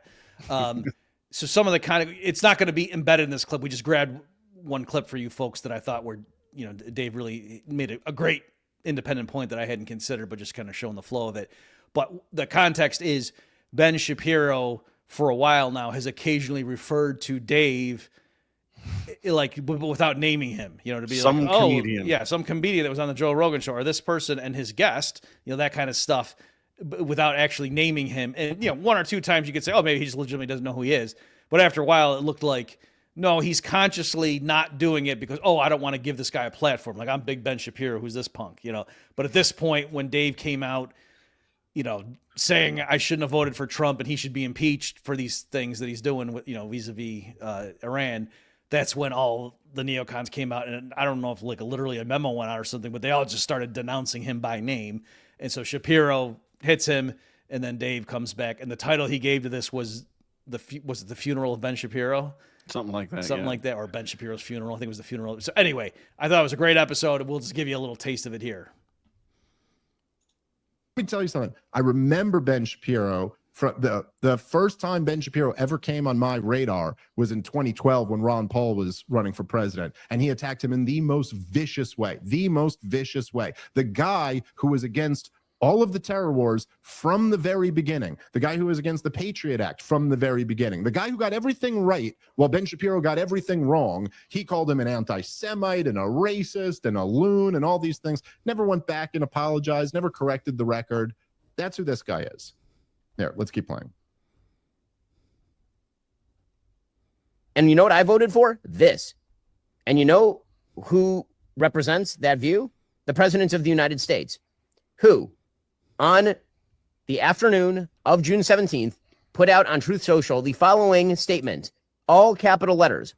So some of the kind of, it's not going to be embedded in this clip. We just grabbed one clip for you folks that I thought were, you know, Dave really made a great independent point that I hadn't considered, but just kind of showing the flow of it. But the context is Ben Shapiro, for a while now, has occasionally referred to Dave, like, without naming him, you know, to be some like, comedian. Yeah, some comedian that was on the Joe Rogan show, or this person and his guest, you know, that kind of stuff, without actually naming him. And, you know, one or two times you could say, oh, maybe he just legitimately doesn't know who he is. But after a while, it looked like, no, he's consciously not doing it because, I don't want to give this guy a platform. Like, I'm Big Ben Shapiro, who's this punk, you know. But at this point, when Dave came out, you know, saying I shouldn't have voted for Trump and he should be impeached for these things that he's doing with, you know, vis-a-vis Iran, that's when all the neocons came out. And I don't know if, like, literally a memo went out or something, but they all just started denouncing him by name. And so Shapiro hits him, and then Dave comes back. And the title he gave to this was the funeral of Ben Shapiro? Something like that. Something like that, or Ben Shapiro's funeral. I think it was the funeral. So anyway, I thought it was a great episode. We'll just give you a little taste of it here. Let me tell you something. I remember Ben Shapiro from the first time Ben Shapiro ever came on my radar was in 2012 when Ron Paul was running for president, and he attacked him in the most vicious way. The guy who was against all of the terror wars from the very beginning, the guy who was against the Patriot Act from the very beginning, the guy who got everything right while Ben Shapiro got everything wrong. He called him an anti-Semite and a racist and a loon and all these things. Never went back and apologized, never corrected the record. That's who this guy is. There, let's keep playing. And you know what I voted for? This. And you know who represents that view? The President of the United States, who, on the afternoon of June 17th, put out on Truth Social the following statement, all capital letters,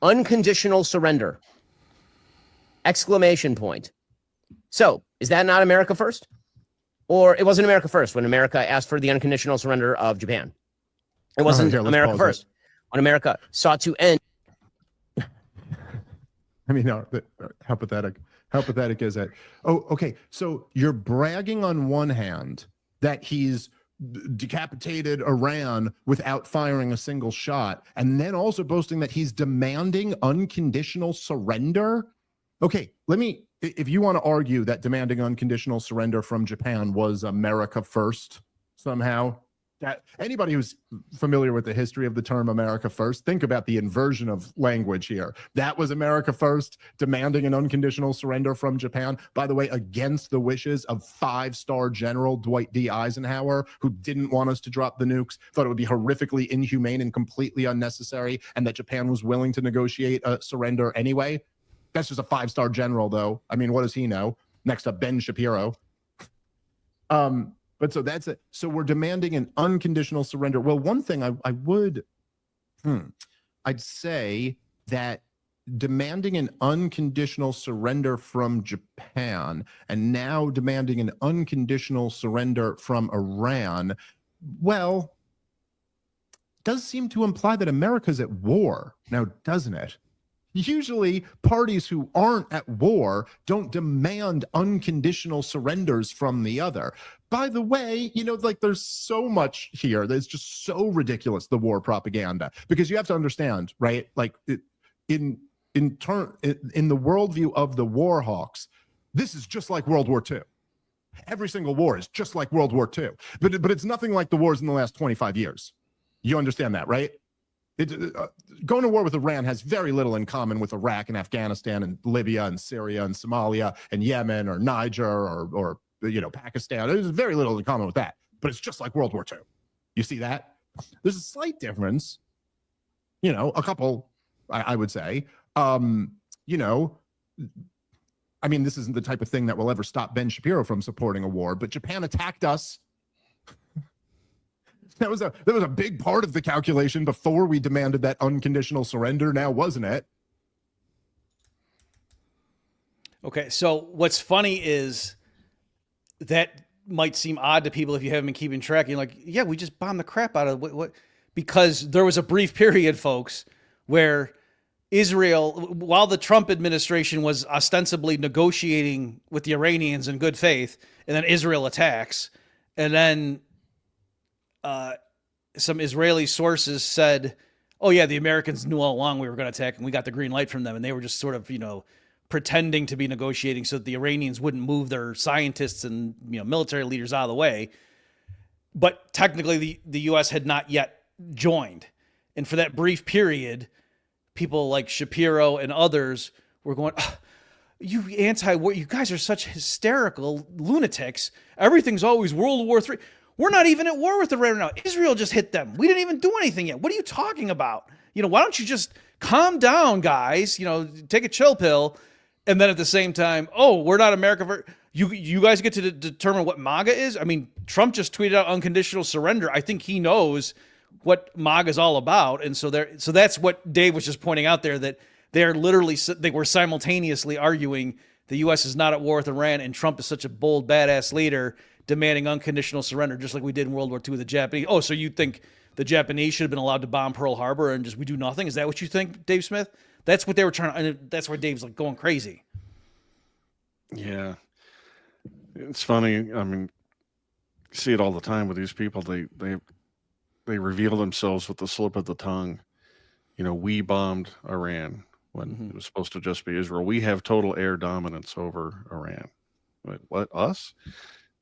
unconditional surrender, exclamation point. So is that not America first? Or it wasn't America first when America asked for the unconditional surrender of Japan. It wasn't America first when America sought to end. I mean, no, how pathetic is that? Oh, okay. So you're bragging on one hand that he's decapitated Iran without firing a single shot, and then also boasting that he's demanding unconditional surrender. Okay, let me if you want to argue that demanding unconditional surrender from Japan was America first somehow, that anybody who's familiar with the history of the term America first, think about the inversion of language here. That was America first, demanding an unconditional surrender from Japan, by the way, against the wishes of 5-star General Dwight D. Eisenhower, who didn't want us to drop the nukes, thought it would be horrifically inhumane and completely unnecessary, and that Japan was willing to negotiate a surrender anyway. That's just a 5-star general, though. I mean, what does he know? Next up, Ben Shapiro. But so that's it. So we're demanding an unconditional surrender. Well, one thing I'd say that demanding an unconditional surrender from Japan and now demanding an unconditional surrender from Iran, well, does seem to imply that America's at war now, doesn't it? Usually parties who aren't at war don't demand unconditional surrenders from the other. By the way, like there's so much here that's just so ridiculous, the war propaganda, because you have to understand, right? Like in the worldview of the war hawks, this is just like World War II. Every single war is just like World War II, but it's nothing like the wars in the last 25 years. You understand that, right? Going to war with Iran has very little in common with Iraq and Afghanistan and Libya and Syria and Somalia and Yemen or Niger or Pakistan. There's very little in common with that, but it's just like World War II. You see that? There's a slight difference, a couple, I would say. I mean, this isn't the type of thing that will ever stop Ben Shapiro from supporting a war, but Japan attacked us. That was a big part of the calculation before we demanded that unconditional surrender now, wasn't it? Okay, so what's funny is that might seem odd to people if you haven't been keeping track. You're like, yeah, we just bombed the crap out of what? Because there was a brief period, folks, where Israel, while the Trump administration was ostensibly negotiating with the Iranians in good faith, and then Israel attacks, and then some Israeli sources said, oh yeah, the Americans knew all along we were going to attack and we got the green light from them. And they were just sort of, pretending to be negotiating so that the Iranians wouldn't move their scientists and, military leaders out of the way. But technically the U.S. had not yet joined. And for that brief period, people like Shapiro and others were going, you anti-war, you guys are such hysterical lunatics. Everything's always World War III. We're not even at war with Iran right now. Israel just hit them. We didn't even do anything yet. What are you talking about? Why don't you just calm down, guys? Take a chill pill. And then at the same time, we're not America. You guys get to determine what MAGA is? I mean, Trump just tweeted out unconditional surrender. I think he knows what MAGA is all about. And so that's what Dave was just pointing out there, that they were simultaneously arguing the U.S. is not at war with Iran and Trump is such a bold, badass leader demanding unconditional surrender, just like we did in World War II with the Japanese. Oh, so you think the Japanese should have been allowed to bomb Pearl Harbor and just we do nothing? Is that what you think, Dave Smith? That's what they were trying to, and that's why Dave's like going crazy. Yeah. It's funny. I mean, you see it all the time with these people. They reveal themselves with the slip of the tongue. We bombed Iran when it was supposed to just be Israel. We have total air dominance over Iran. Wait, what? Us?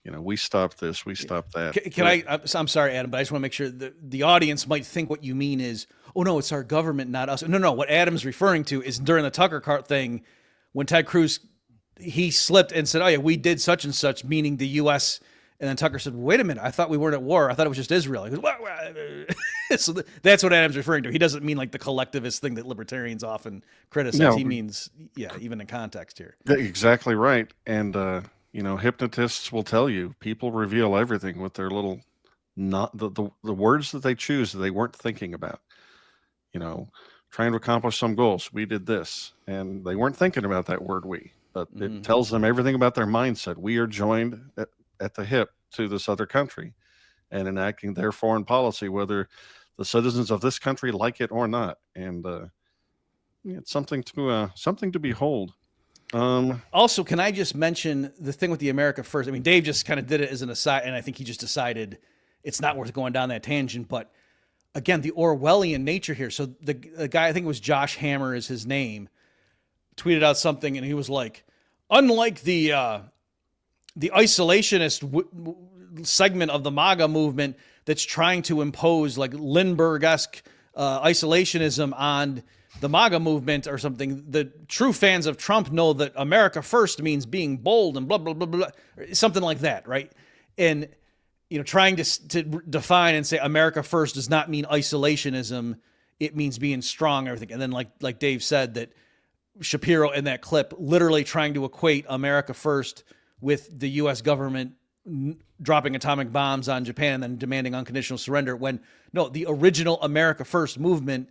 We stopped this, we stopped that. I'm sorry, Adam, but I just want to make sure the audience might think what you mean is, oh no, it's our government, not us. No. What Adam's referring to is during the Tucker Carlson thing, when Ted Cruz, he slipped and said, oh yeah, we did such and such, meaning the U.S. And then Tucker said, wait a minute, I thought we weren't at war. I thought it was just Israel. He goes, well, so that's what Adam's referring to. He doesn't mean like the collectivist thing that libertarians often criticize. No. He means, even in context here. Exactly right. And, hypnotists will tell you people reveal everything with their little, not the words that they choose that they weren't thinking about, trying to accomplish some goals. We did this, and they weren't thinking about that word but it tells them everything about their mindset. We are joined at the hip to this other country and enacting their foreign policy, whether the citizens of this country like it or not. And it's something to behold. Also, can I just mention the thing with the America First? I mean, Dave just kind of did it as an aside, and I think he just decided it's not worth going down that tangent. But again, the Orwellian nature here. So the guy, I think it was Josh Hammer is his name, tweeted out something, and he was like, unlike the isolationist segment of the MAGA movement that's trying to impose like Lindbergh-esque isolationism on the MAGA movement or something, the true fans of Trump know that America first means being bold and blah, blah, blah, blah, something like that, right? And, you know, trying to define and say America first does not mean isolationism. It means being strong and everything. And then like Dave said, that Shapiro in that clip literally trying to equate America first with the U.S. government dropping atomic bombs on Japan and then demanding unconditional surrender, when no, the original America First movement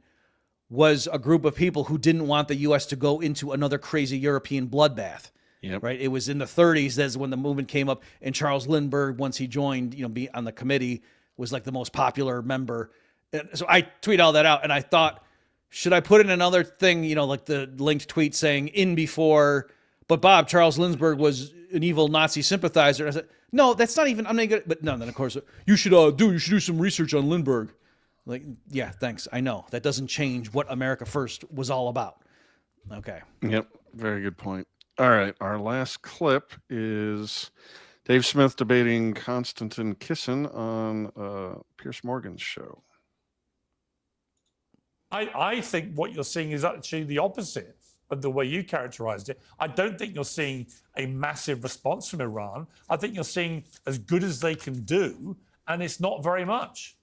was a group of people who didn't want the U.S. to go into another crazy European bloodbath. Yep. Right. It was in the 30s. That's when the movement came up, and Charles Lindbergh, once he joined, you know, be on the committee, was like the most popular member. And so I tweet all that out, and I thought, should I put in another thing, you know, like the linked tweet saying in before, but Bob, Charles Lindbergh was an evil Nazi sympathizer. And I said, no, that's not even, I'm not good. But no, then of course, you should do some research on Lindbergh. Like, yeah, thanks. I know that doesn't change what America First was all about. Okay. Yep. Very good point. All right. Our last clip is Dave Smith debating Konstantin Kisin on Piers Morgan's show. I think what you're seeing is actually the opposite of the way you characterized it. I don't think you're seeing a massive response from Iran. I think you're seeing as good as they can do, and it's not very much.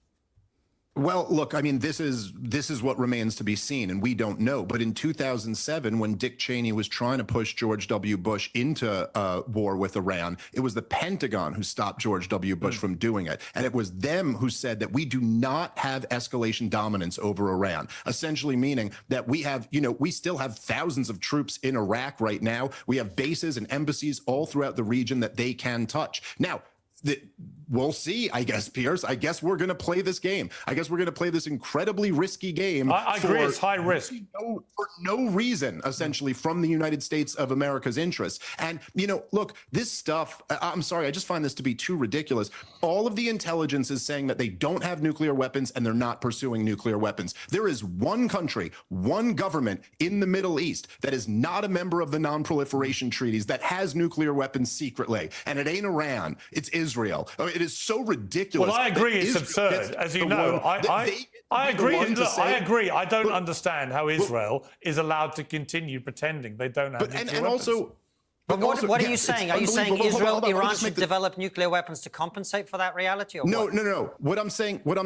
Well, look, I mean, this is what remains to be seen, and we don't know. But in 2007, when Dick Cheney was trying to push George W. Bush into war with Iran, it was the Pentagon who stopped George W. Bush from doing it. And it was them who said that we do not have escalation dominance over Iran, essentially meaning that we have, you know, we still have thousands of troops in Iraq right now. We have bases and embassies all throughout the region that they can touch. Now, we'll see, I guess, Piers. I guess we're going to play this game. I guess we're going to play this incredibly risky game. I agree, it's high risk. For no reason, essentially, from the United States of America's interests. And, you know, look, this stuff, I'm sorry, I just find this to be too ridiculous. All of the intelligence is saying that they don't have nuclear weapons and they're not pursuing nuclear weapons. There is one country, one government in the Middle East that is not a member of the non-proliferation treaties that has nuclear weapons secretly. And it ain't Iran, it's Israel. I mean, it is so ridiculous. Well, I agree, it's absurd. As you know, I agree. Look, I agree. I don't understand how Israel is allowed to continue pretending they don't have nuclear weapons. Also, But what are you saying? Are you saying Israel, Iran should the... develop nuclear weapons to compensate for that reality? Or no, what? no. What I'm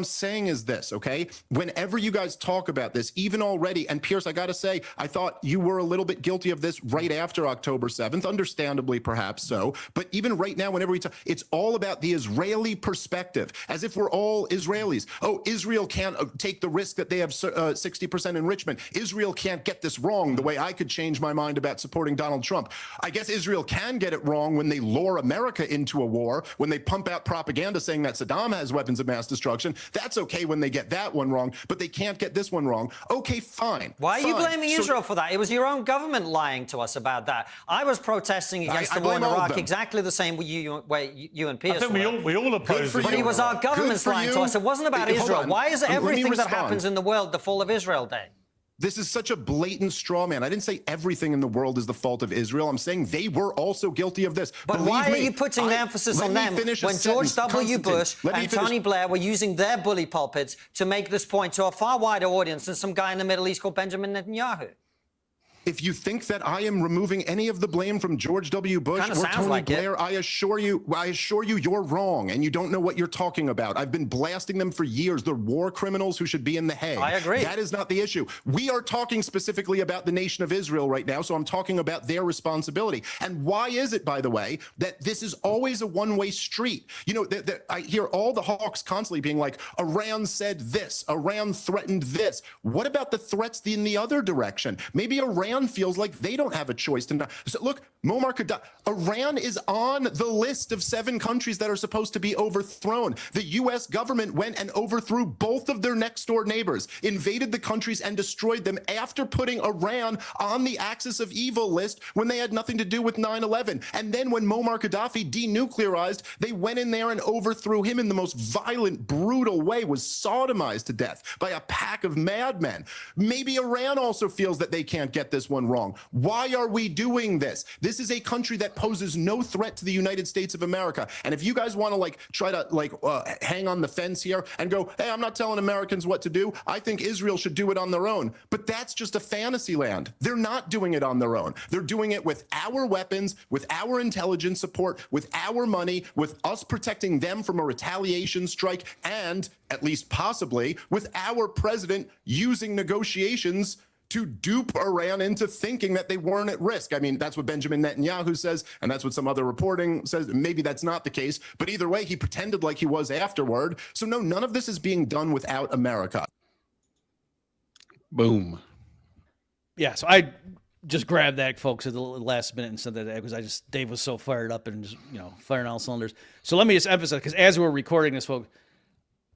saying is this, okay? Whenever you guys talk about this, even already, and Piers, I got to say, I thought you were a little bit guilty of this right after October 7th, understandably, perhaps so. But even right now, whenever we talk, it's all about the Israeli perspective, as if we're all Israelis. Oh, Israel can't take the risk that they have 60% enrichment. Israel can't get this wrong the way I could change my mind about supporting Donald Trump. I guess Israel can get it wrong when they lure America into a war, when they pump out propaganda saying that Saddam has weapons of mass destruction. That's okay when they get that one wrong, but they can't get this one wrong. Okay, fine. Why are you blaming Israel for that? It was your own government lying to us about that. I was protesting against the war in Iraq exactly the same way you and Piers. I think we all oppose it. But it was our government's lying to us. It wasn't about Israel. Why is everything that happens in the world the fall of Israel Day? This is such a blatant straw man. I didn't say everything in the world is the fault of Israel. I'm saying they were also guilty of this. But why are you putting the emphasis on them when George W. Bush and Tony Blair were using their bully pulpits to make this point to a far wider audience than some guy in the Middle East called Benjamin Netanyahu? If you think that I am removing any of the blame from George W. Bush or Tony Blair, I assure you, you're wrong, and you don't know what you're talking about. I've been blasting them for years. They're war criminals who should be in the Hague. I agree. That is not the issue. We are talking specifically about the nation of Israel right now, so I'm talking about their responsibility. And why is it, by the way, that this is always a one-way street? You know, I hear all the hawks constantly being like, Iran said this, Iran threatened this. What about the threats in the other direction? Maybe Iran feels like they don't have a choice to not. So look, Muammar Gaddafi, Iran is on the list of 7 countries that are supposed to be overthrown. The U.S. government went and overthrew both of their next door neighbors, invaded the countries and destroyed them after putting Iran on the axis of evil list when they had nothing to do with 9/11. And then when Muammar Gaddafi denuclearized, they went in there and overthrew him in the most violent, brutal way, was sodomized to death by a pack of madmen. Maybe Iran also feels that they can't get this this one wrong. Why are we doing this? This is a country that poses no threat to the United States of America. And if you guys want to like try to like hang on the fence here and go, hey, I'm not telling Americans what to do. I think Israel should do it on their own. But that's just a fantasy land. They're not doing it on their own. They're doing it with our weapons, with our intelligence support, with our money, with us protecting them from a retaliation strike, and at least possibly with our president using negotiations to dupe Iran into thinking that they weren't at risk. I mean, that's what Benjamin Netanyahu says, and that's what some other reporting says. Maybe that's not the case, but either way, he pretended like he was afterward. So no, none of this is being done without America. Boom. Yeah, so I just grabbed that, folks, at the last minute and said that because Dave was so fired up and just, firing all cylinders. So let me just emphasize, because as we're recording this, folks,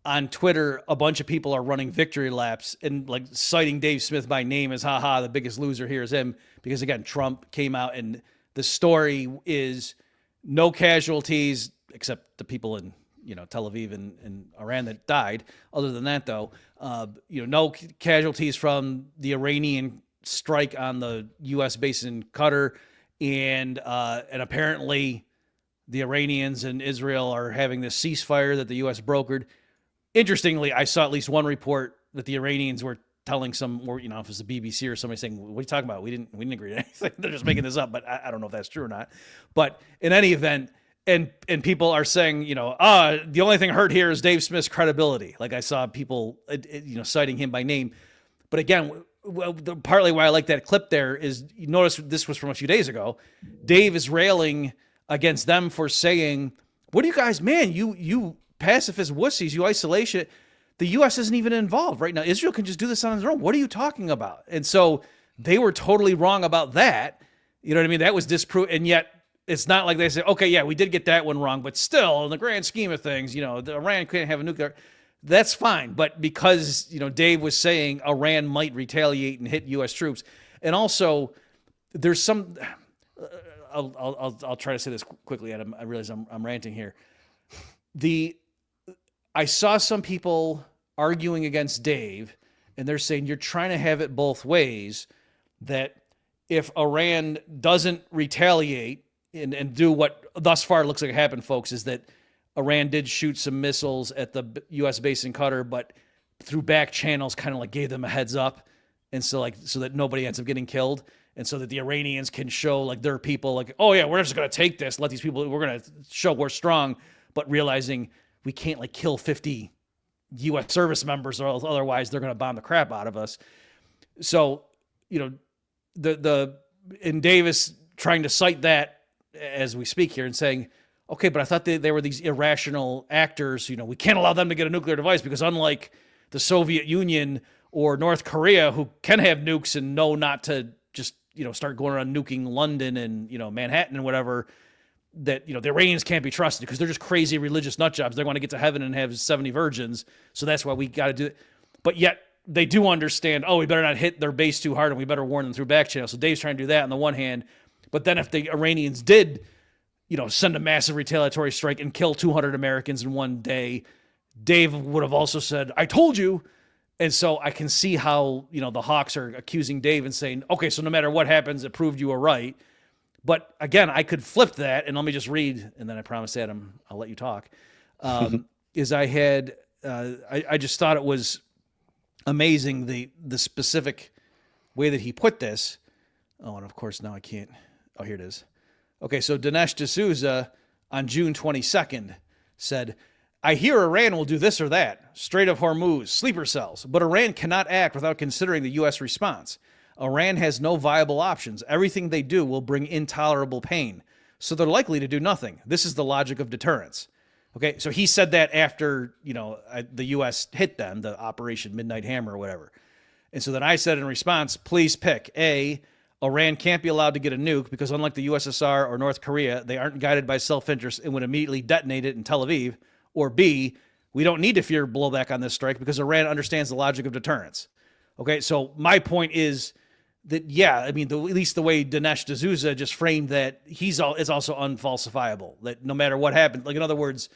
on Twitter, a bunch of people are running victory laps and like citing Dave Smith by name as the biggest loser here is him. Because again, Trump came out and the story is no casualties except the people in, Tel Aviv and Iran that died. Other than that, though, no casualties from the Iranian strike on the U.S. base in Qatar. And apparently the Iranians and Israel are having this ceasefire that the U.S. brokered. Interestingly, I saw at least one report that the Iranians were telling some, or if it was the BBC or somebody saying, "What are you talking about? We didn't agree to anything." They're just making this up, but I don't know if that's true or not. But in any event, and people are saying, the only thing hurt here is Dave Smith's credibility. Like I saw people, citing him by name. But again, partly why I like that clip there is, you notice this was from a few days ago. Dave is railing against them for saying, "What do you guys, man? You." Pacifist wussies, you isolation. The U.S. isn't even involved right now. Israel can just do this on their own. What are you talking about? And so they were totally wrong about that. You know what I mean? That was disproved. And yet it's not like they say, okay, yeah, we did get that one wrong, but still, in the grand scheme of things, the Iran couldn't have a nuclear. That's fine. But because, Dave was saying Iran might retaliate and hit U.S. troops. And also there's some, I'll try to say this quickly, Adam. I realize I'm ranting here. I saw some people arguing against Dave, and they're saying you're trying to have it both ways, that if Iran doesn't retaliate and do what thus far looks like it happened, folks, is that Iran did shoot some missiles at the U.S. base in Qatar, but through back channels kind of like gave them a heads up, and so that nobody ends up getting killed, and so that the Iranians can show like their people like, oh yeah, we're just going to take this, let these people, we're going to show we're strong, but realizing we can't like kill 50 U.S. service members, or otherwise they're going to bomb the crap out of us. So, and Davis trying to cite that as we speak here and saying, okay, but I thought they were these irrational actors. We can't allow them to get a nuclear device because unlike the Soviet Union or North Korea, who can have nukes and know not to just, start going around nuking London and, Manhattan and whatever, that, the Iranians can't be trusted because they're just crazy religious nut jobs. They want to get to heaven and have 70 virgins. So that's why we got to do it. But yet they do understand, we better not hit their base too hard and we better warn them through back channels. So Dave's trying to do that on the one hand. But then if the Iranians did, send a massive retaliatory strike and kill 200 Americans in one day, Dave would have also said, I told you. And so I can see how, the Hawks are accusing Dave and saying, okay, so no matter what happens, it proved you were right. But again, I could flip that, and let me just read, and then I promise, Adam, I'll let you talk. Is I had, I just thought it was amazing the specific way that he put this. Oh, and of course now I can't. Oh, here it is. Okay, so Dinesh D'Souza on June 22nd said, I hear Iran will do this or that, Strait of Hormuz, sleeper cells, but Iran cannot act without considering the U.S. response. Iran has no viable options. Everything they do will bring intolerable pain. So they're likely to do nothing. This is the logic of deterrence. Okay, so he said that after, the U.S. hit them, the Operation Midnight Hammer or whatever. And so then I said in response, please pick. A, Iran can't be allowed to get a nuke because unlike the USSR or North Korea, they aren't guided by self-interest and would immediately detonate it in Tel Aviv. Or B, we don't need to fear blowback on this strike because Iran understands the logic of deterrence. Okay, so my point is that, yeah, I mean, at least the way Dinesh D'Souza just framed that, is also unfalsifiable. That no matter what happens, like in other words,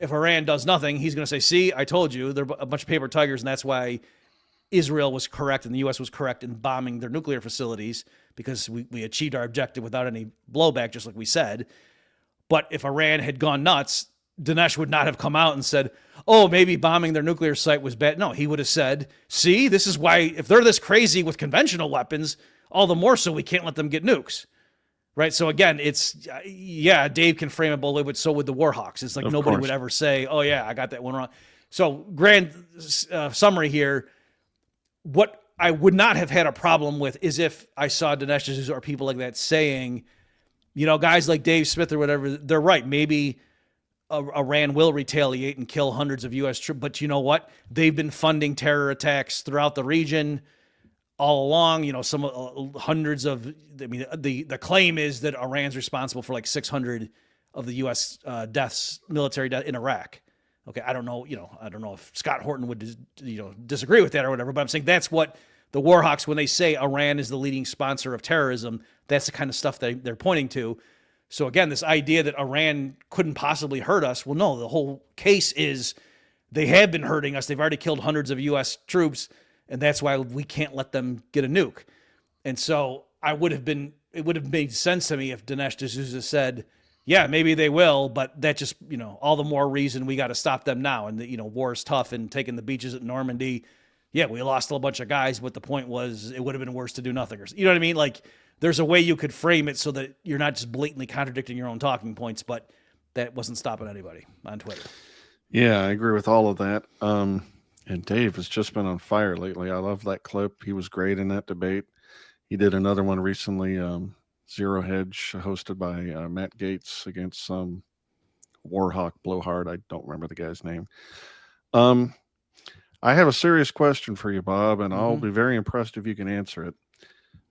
if Iran does nothing, he's going to say, see, I told you, they're a bunch of paper tigers, and that's why Israel was correct and the U.S. was correct in bombing their nuclear facilities because we achieved our objective without any blowback, just like we said. But if Iran had gone nuts, Dinesh would not have come out and said, oh, maybe bombing their nuclear site was bad. No, he would have said, see, this is why, if they're this crazy with conventional weapons, all the more so we can't let them get nukes. Right? So again, it's, yeah, Dave can frame it both ways, but so would the Warhawks. It's like nobody would ever say, oh yeah, I got that one wrong. So grand summary here, what I would not have had a problem with is if I saw Dinesh D'Souza or people like that saying, you know, guys like Dave Smith or whatever, they're right. Maybe Iran will retaliate and kill hundreds of U.S. troops. But you know what? They've been funding terror attacks throughout the region all along. You know, some hundreds of, I mean, the claim is that Iran's responsible for like 600 of the U.S. deaths, military deaths in Iraq. Okay, I don't know if Scott Horton would, disagree with that or whatever, but I'm saying that's what the Warhawks, when they say Iran is the leading sponsor of terrorism, that's the kind of stuff that they're pointing to. So again, this idea that Iran couldn't possibly hurt us, well, no, the whole case is they have been hurting us. They've already killed hundreds of U.S. troops, and that's why we can't let them get a nuke. And so it would have made sense to me if Dinesh D'Souza said, yeah, maybe they will, but that just, all the more reason we got to stop them now. And, war is tough, and taking the beaches at Normandy, yeah, we lost a bunch of guys, but the point was it would have been worse to do nothing. You know what I mean? Like, there's a way you could frame it so that you're not just blatantly contradicting your own talking points, but that wasn't stopping anybody on Twitter. Yeah, I agree with all of that. And Dave has just been on fire lately. I love that clip. He was great in that debate. He did another one recently, Zero Hedge, hosted by Matt Gaetz against some Warhawk blowhard. I don't remember the guy's name. I have a serious question for you, Bob, and I'll be very impressed if you can answer it.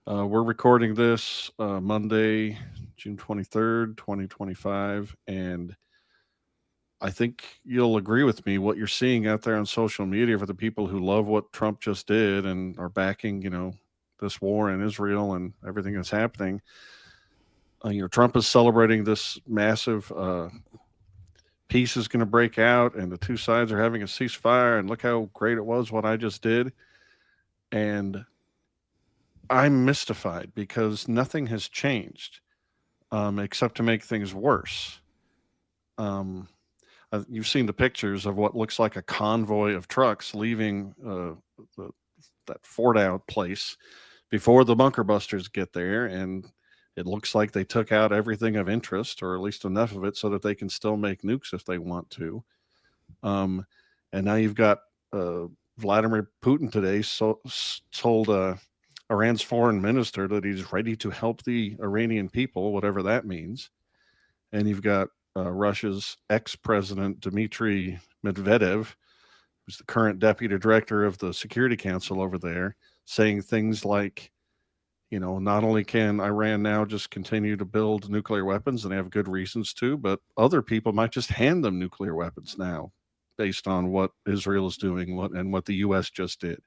We're recording this Monday, June 23rd, 2025, and I think you'll agree with me. What you're seeing out there on social media for the people who love what Trump just did and are backing, this war in Israel and everything that's happening. Trump is celebrating this massive peace is going to break out, and the two sides are having a ceasefire, and look how great it was what I just did. And I'm mystified because nothing has changed except to make things worse. You've seen the pictures of what looks like a convoy of trucks leaving that Fort Out place before the bunker busters get there, and it looks like they took out everything of interest, or at least enough of it so that they can still make nukes if they want to. And now you've got Vladimir Putin today told Iran's foreign minister that he's ready to help the Iranian people, whatever that means. And you've got Russia's ex-president Dmitry Medvedev, who's the current deputy director of the Security Council over there, saying things like, not only can Iran now just continue to build nuclear weapons, and they have good reasons to, but other people might just hand them nuclear weapons now based on what Israel is doing and what the U.S. just did.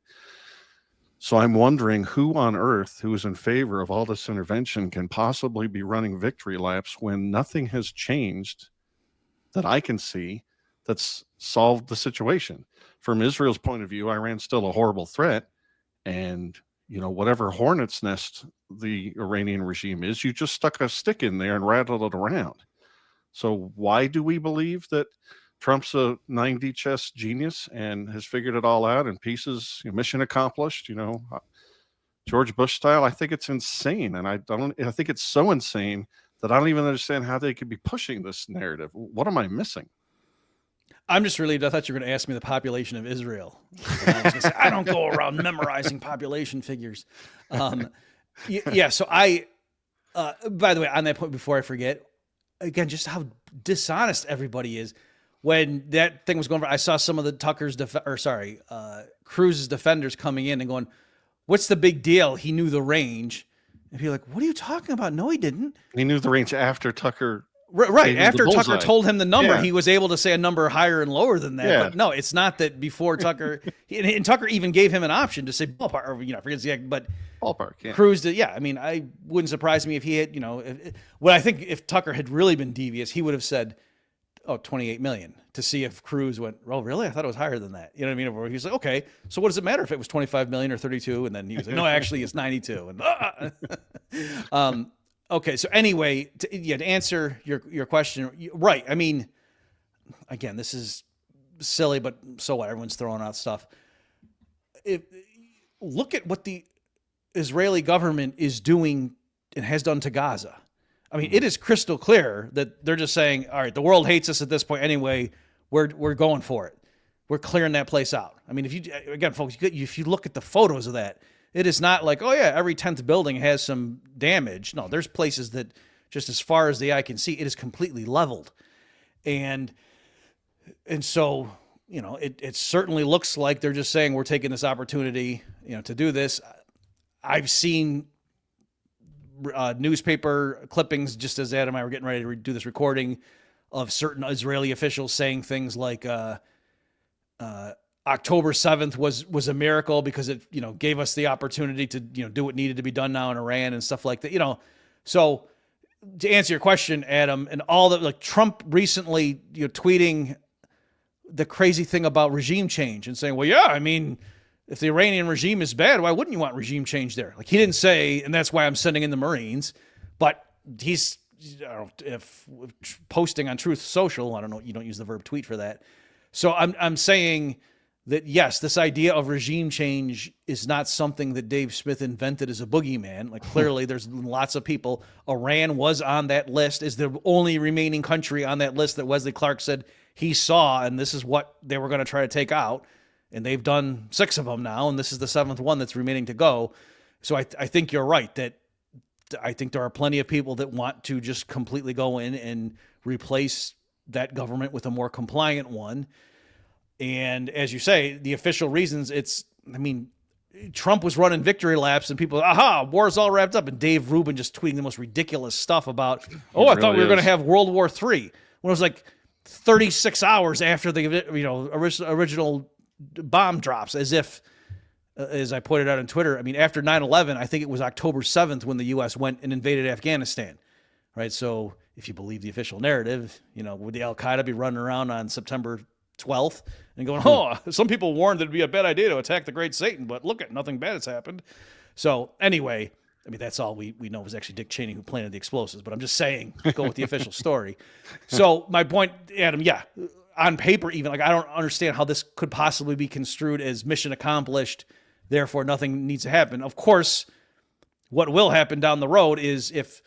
So I'm wondering who on earth who is in favor of all this intervention can possibly be running victory laps when nothing has changed that I can see that's solved the situation. From Israel's point of view, Iran's still a horrible threat. And, whatever hornet's nest the Iranian regime is, you just stuck a stick in there and rattled it around. So why do we believe that Trump's a 9D chess genius and has figured it all out in pieces, mission accomplished, George Bush style? I think it's insane. And I think it's so insane that I don't even understand how they could be pushing this narrative. What am I missing? I'm just relieved. I thought you were going to ask me the population of Israel. I was going to say, I don't go around memorizing population figures. Yeah. So by the way, on that point, before I forget, again, just how dishonest everybody is. When that thing was going, I saw some of the Cruz's defenders coming in and going, "What's the big deal? He knew the range." And be like, "What are you talking about? No, he didn't. He knew the range after Tucker." Right. After Tucker told him the number, he was able to say a number higher and lower than that. Yeah. But no, it's not that before Tucker, and Tucker even gave him an option to say ballpark, or, I forget the exact, but ballpark. Yeah. Cruz did. Yeah. I mean, I wouldn't surprise me if he had, what I think if Tucker had really been devious, he would have said, oh, 28 million, to see if Cruz went, oh, really? I thought it was higher than that. You know what I mean? Where he's like, okay, so what does it matter if it was 25 million or 32? And then he was like, no, actually it's 92. And okay. So anyway, to answer your question, right. I mean, again, this is silly, but so what? Everyone's throwing out stuff. Look at what the Israeli government is doing and has done to Gaza. I mean, it is crystal clear that they're just saying, all right, the world hates us at this point anyway. We're going for it. We're clearing that place out. I mean, again, folks, if you look at the photos of that, it is not like, oh yeah, every 10th building has some damage. No, there's places that just as far as the eye can see, it is completely leveled. And so, you know, it certainly looks like they're just saying we're taking this opportunity, you know, to do this. I've seen newspaper clippings, just as Adam and I were getting ready to do this recording, of certain Israeli officials saying things like October 7th was a miracle because it, you know, gave us the opportunity to, you know, do what needed to be done now in Iran and stuff like that. You know, so to answer your question, Adam, and all that, like Trump recently, you know, tweeting the crazy thing about regime change and saying, well, yeah, I mean, if the Iranian regime is bad, why wouldn't you want regime change there? Like, he didn't say, and that's why I'm sending in the Marines, but he's, I don't know, if posting on Truth Social, I don't know, you don't use the verb tweet for that. So I'm saying that, yes, this idea of regime change is not something that Dave Smith invented as a boogeyman. Like, clearly there's lots of people. Iran was on that list, is the only remaining country on that list that Wesley Clark said he saw, and this is what they were going to try to take out. And they've done 6 of them now, and this is the 7th one that's remaining to go. So I think you're right that I think there are plenty of people that want to just completely go in and replace that government with a more compliant one. And as you say, the official reasons, I mean, Trump was running victory laps and people, aha, war's all wrapped up. And Dave Rubin just tweeting the most ridiculous stuff about, I thought we were going to have World War III. When it was like 36 hours after the, you know, original bomb drops, as if, as I pointed out on Twitter, I mean, after 9/11, I think it was October 7th when the U.S. went and invaded Afghanistan, right? So if you believe the official narrative, you know, would the Al-Qaeda be running around on September 12th and going, some people warned that it'd be a bad idea to attack the great Satan, but look at nothing bad has happened. So anyway, I mean, that's all we know was actually Dick Cheney who planted the explosives, but I'm just saying, go with the official story. So my point, Adam, yeah, on paper, even, like, I don't understand how this could possibly be construed as mission accomplished, therefore nothing needs to happen. Of course, what will happen down the road is if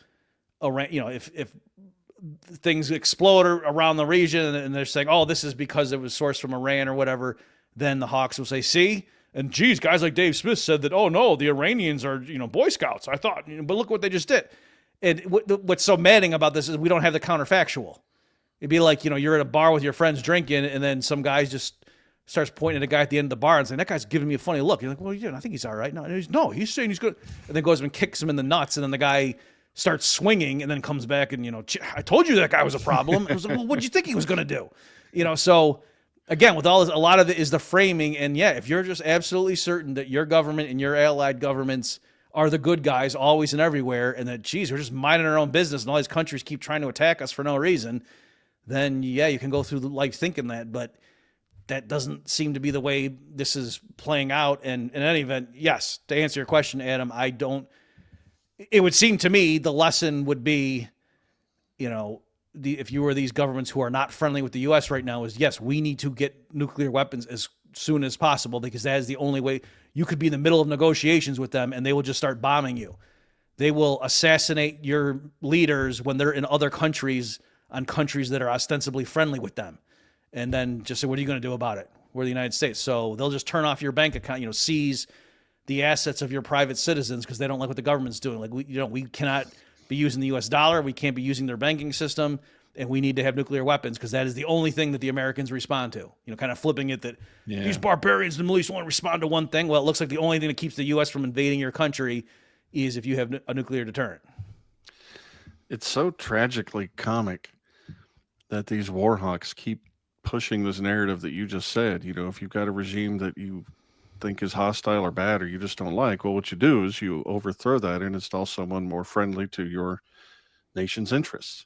things explode around the region and they're saying, oh, this is because it was sourced from Iran or whatever, then the hawks will say, see, and geez, guys like Dave Smith said that, oh no, the Iranians are, you know, Boy Scouts. I thought, you know, but look what they just did. And what's so maddening about this is we don't have the counterfactual. It'd be like, you know, you're at a bar with your friends drinking, and then some guy just starts pointing at a guy at the end of the bar and saying, that guy's giving me a funny look. You're like, well, yeah, I think he's all right. No, he's saying he's good. And then goes and kicks him in the nuts, and then the guy starts swinging and then comes back and, you know, I told you that guy was a problem. I was like, well, what did you think he was going to do? You know, so again, with all this, a lot of it is the framing. And yeah, if you're just absolutely certain that your government and your allied governments are the good guys always and everywhere, and that, geez, we're just minding our own business and all these countries keep trying to attack us for no reason, then yeah, you can go through life thinking that, but that doesn't seem to be the way this is playing out. And in any event, yes, to answer your question, Adam, it would seem to me the lesson would be, you know, if you were these governments who are not friendly with the U.S. right now, is yes, we need to get nuclear weapons as soon as possible, because that is the only way. You could be in the middle of negotiations with them and they will just start bombing you. They will assassinate your leaders when they're in other countries, on countries that are ostensibly friendly with them. And then just say, what are you going to do about it? We're the United States. So they'll just turn off your bank account, you know, seize the assets of your private citizens because they don't like what the government's doing. Like, we cannot be using the U.S. dollar. We can't be using their banking system, and we need to have nuclear weapons because that is the only thing that the Americans respond to. You know, kind of flipping it that these barbarians and the militia only respond to one thing. Well, it looks like the only thing that keeps the U.S. from invading your country is if you have a nuclear deterrent. It's so tragically comic that these war hawks keep pushing this narrative that you just said. You know, if you've got a regime that you think is hostile or bad or you just don't like, well, what you do is you overthrow that and install someone more friendly to your nation's interests,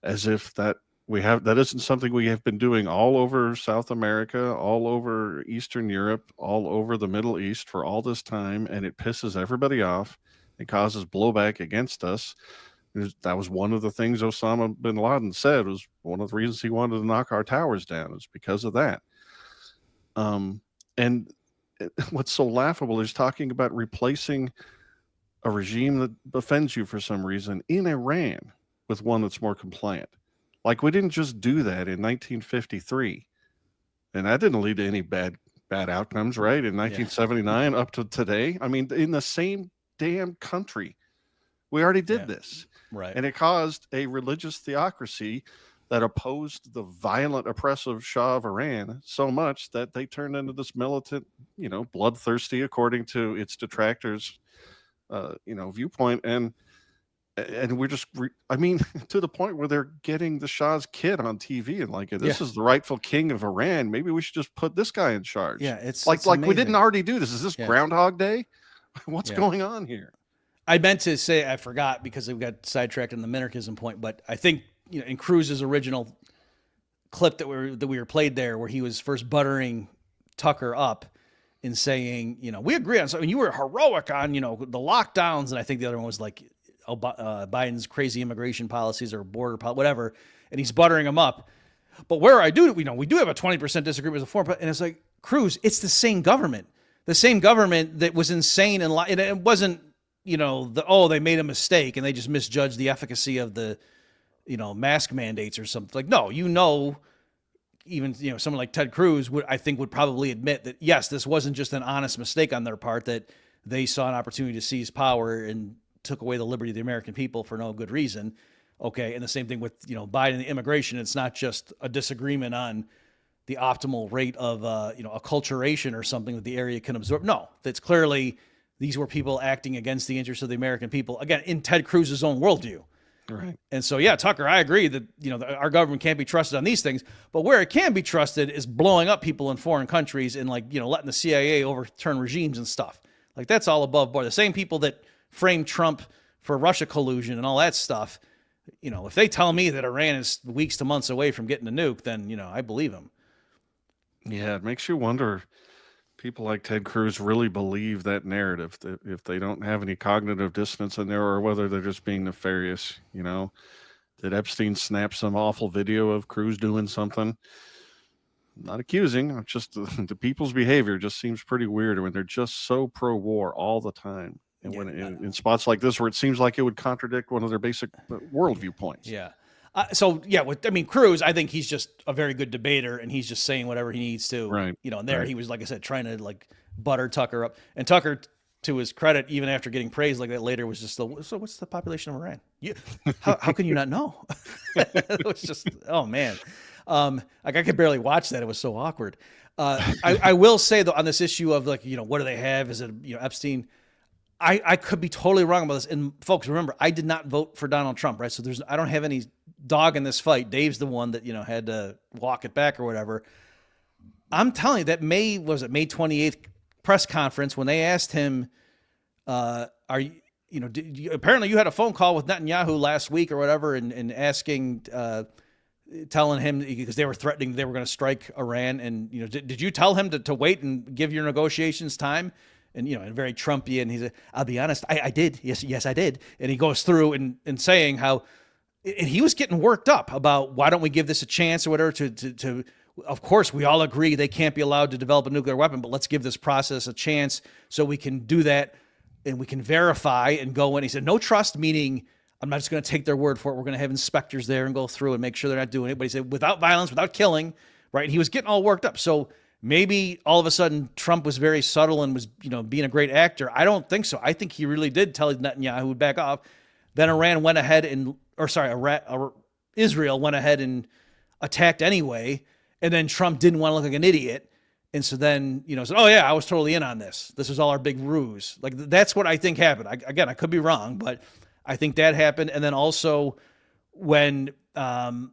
as if that that isn't something we have been doing all over South America, all over Eastern Europe, all over the Middle East for all this time, and it pisses everybody off. It causes blowback against us. That was one of the things Osama bin Laden said, was one of the reasons he wanted to knock our towers down, is because of that. And what's so laughable is talking about replacing a regime that offends you for some reason in Iran with one that's more compliant. Like, we didn't just do that in 1953, and that didn't lead to any bad outcomes, right? In 1979 up to today, I mean, in the same damn country, we already did this, right? And it caused a religious theocracy that opposed the violent, oppressive Shah of Iran so much that they turned into this militant, bloodthirsty, according to its detractors, viewpoint, and we're just, to the point where they're getting the Shah's kid on TV and like, this is the rightful king of Iran. Maybe we should just put this guy in charge. Yeah, it's like we didn't already do this. Is this Groundhog Day? What's going on here? I meant to say, I forgot because we got sidetracked on the minarchism point, but I think in Cruz's original clip that we were played there, where he was first buttering Tucker up and saying, we agree on something. You were heroic on the lockdowns, and I think the other one was like Biden's crazy immigration policies or border whatever, and he's buttering him up. But where we do have a 20% disagreement with the foreign, and it's like, Cruz, it's the same government that was insane, and it wasn't they made a mistake and they just misjudged the efficacy of the mask mandates or something. Like, no, even someone like Ted Cruz would probably admit that, yes, this wasn't just an honest mistake on their part, that they saw an opportunity to seize power and took away the liberty of the American people for no good reason. Okay. And the same thing with, Biden and the immigration. It's not just a disagreement on the optimal rate of, acculturation or something that the area can absorb. No, that's clearly, these were people acting against the interests of the American people, again, in Ted Cruz's own worldview. Right. And so, Tucker, I agree that, our government can't be trusted on these things, but where it can be trusted is blowing up people in foreign countries and letting the CIA overturn regimes and stuff. Like, that's all above board. The same people that framed Trump for Russia collusion and all that stuff, if they tell me that Iran is weeks to months away from getting a nuke, then, I believe them. Yeah. It makes you wonder, people like Ted Cruz really believe that narrative, that if they don't have any cognitive dissonance in there, or whether they're just being nefarious. Did Epstein snap some awful video of Cruz doing something? Not accusing, just the people's behavior just seems pretty weird when they're just so pro-war all the time. And when in spots like this where it seems like it would contradict one of their basic worldview points. Yeah. Cruz, I think he's just a very good debater, and he's just saying whatever he needs to. Right. And there he was, like I said, trying to butter Tucker up. And Tucker, to his credit, even after getting praised like that later, was just so what's the population of Iran? How can you not know? It was just, oh man. I could barely watch that. It was so awkward. I will say though, on this issue of what do they have? Is it Epstein? I could be totally wrong about this. And folks, remember, I did not vote for Donald Trump, right? So I don't have any dog in this fight. Dave's the one that, had to walk it back or whatever. I'm telling you that May 28th press conference, when they asked him, apparently you had a phone call with Netanyahu last week or whatever, and asking, telling him, because they were threatening they were going to strike Iran. And, did you tell him to wait and give your negotiations time? And, and very Trumpian. And he said, I'll be honest, I did. Yes, I did. And he goes through and saying how, and he was getting worked up about, why don't we give this a chance or whatever to of course, we all agree they can't be allowed to develop a nuclear weapon, but let's give this process a chance so we can do that and we can verify and go in. He said, no trust, meaning I'm not just going to take their word for it. We're going to have inspectors there and go through and make sure they're not doing it. But he said, without violence, without killing, right? And he was getting all worked up. So maybe all of a sudden Trump was very subtle and was, being a great actor. I don't think so. I think he really did tell Netanyahu to back off. Then Israel went ahead and attacked anyway. And then Trump didn't want to look like an idiot. And so then, said, oh yeah, I was totally in on this. This was all our big ruse. Like, that's what I think happened. I could be wrong, but I think that happened. And then also when Trump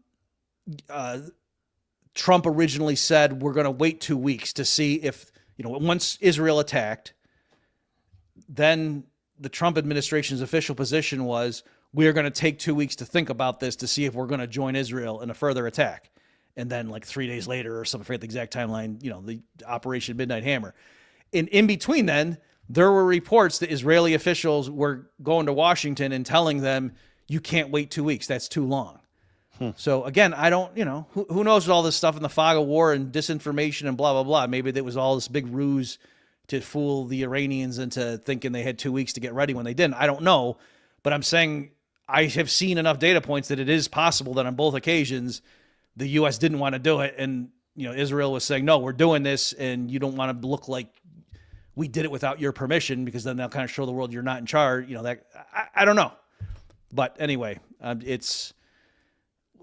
originally said, we're going to wait 2 weeks to see if, once Israel attacked, then the Trump administration's official position was, we are going to take 2 weeks to think about this to see if we're going to join Israel in a further attack. And then like 3 days later or something, I forget the exact timeline, the Operation Midnight Hammer. And in between then, there were reports that Israeli officials were going to Washington and telling them, you can't wait 2 weeks. That's too long. So again, I don't, who knows all this stuff in the fog of war and disinformation and blah, blah, blah. Maybe that was all this big ruse to fool the Iranians into thinking they had 2 weeks to get ready when they didn't. I don't know, but I'm saying I have seen enough data points that it is possible that on both occasions, the U.S. didn't want to do it. And, Israel was saying, no, we're doing this. And you don't want to look like we did it without your permission, because then they'll kind of show the world you're not in charge. I don't know. But anyway, it's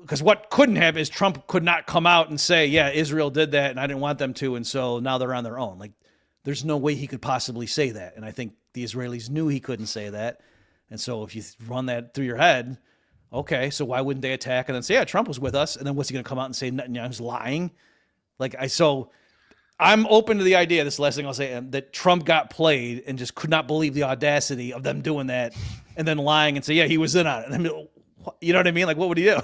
because what couldn't happen is Trump could not come out and say, yeah, Israel did that and I didn't want them to. And so now they're on their own. Like, there's no way he could possibly say that. And I think the Israelis knew he couldn't say that. And so if you run that through your head, okay, so why wouldn't they attack and then say, yeah, Trump was with us? And then what's he going to come out and say Netanyahu's lying? So I'm open to the idea, this is the last thing I'll say, that Trump got played and just could not believe the audacity of them doing that and then lying and say, yeah, he was in on it. And then, you know what I mean? Like, what would he do?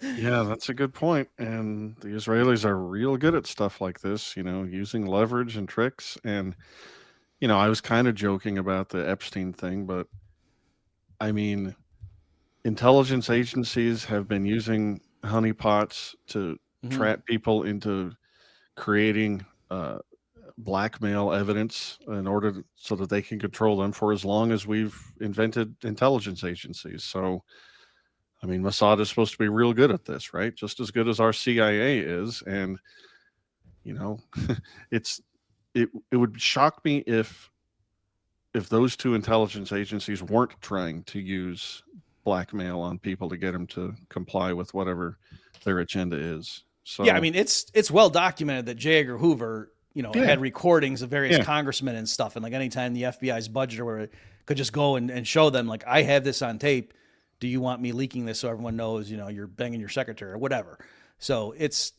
Yeah, that's a good point. And the Israelis are real good at stuff like this, using leverage and tricks. And, I was kind of joking about the Epstein thing, but I mean, intelligence agencies have been using honeypots to trap people into creating blackmail evidence in order so that they can control them for as long as we've invented intelligence agencies. So, I mean, Mossad is supposed to be real good at this, right? Just as good as our CIA is. And, it would shock me if those two intelligence agencies weren't trying to use blackmail on people to get them to comply with whatever their agenda is. So yeah, I mean, it's well documented that J. Edgar Hoover, had recordings of various congressmen and stuff. And like anytime the FBI's budget or whatever could just go and show them, like, I have this on tape. Do you want me leaking this so everyone knows, you're banging your secretary or whatever? So it's,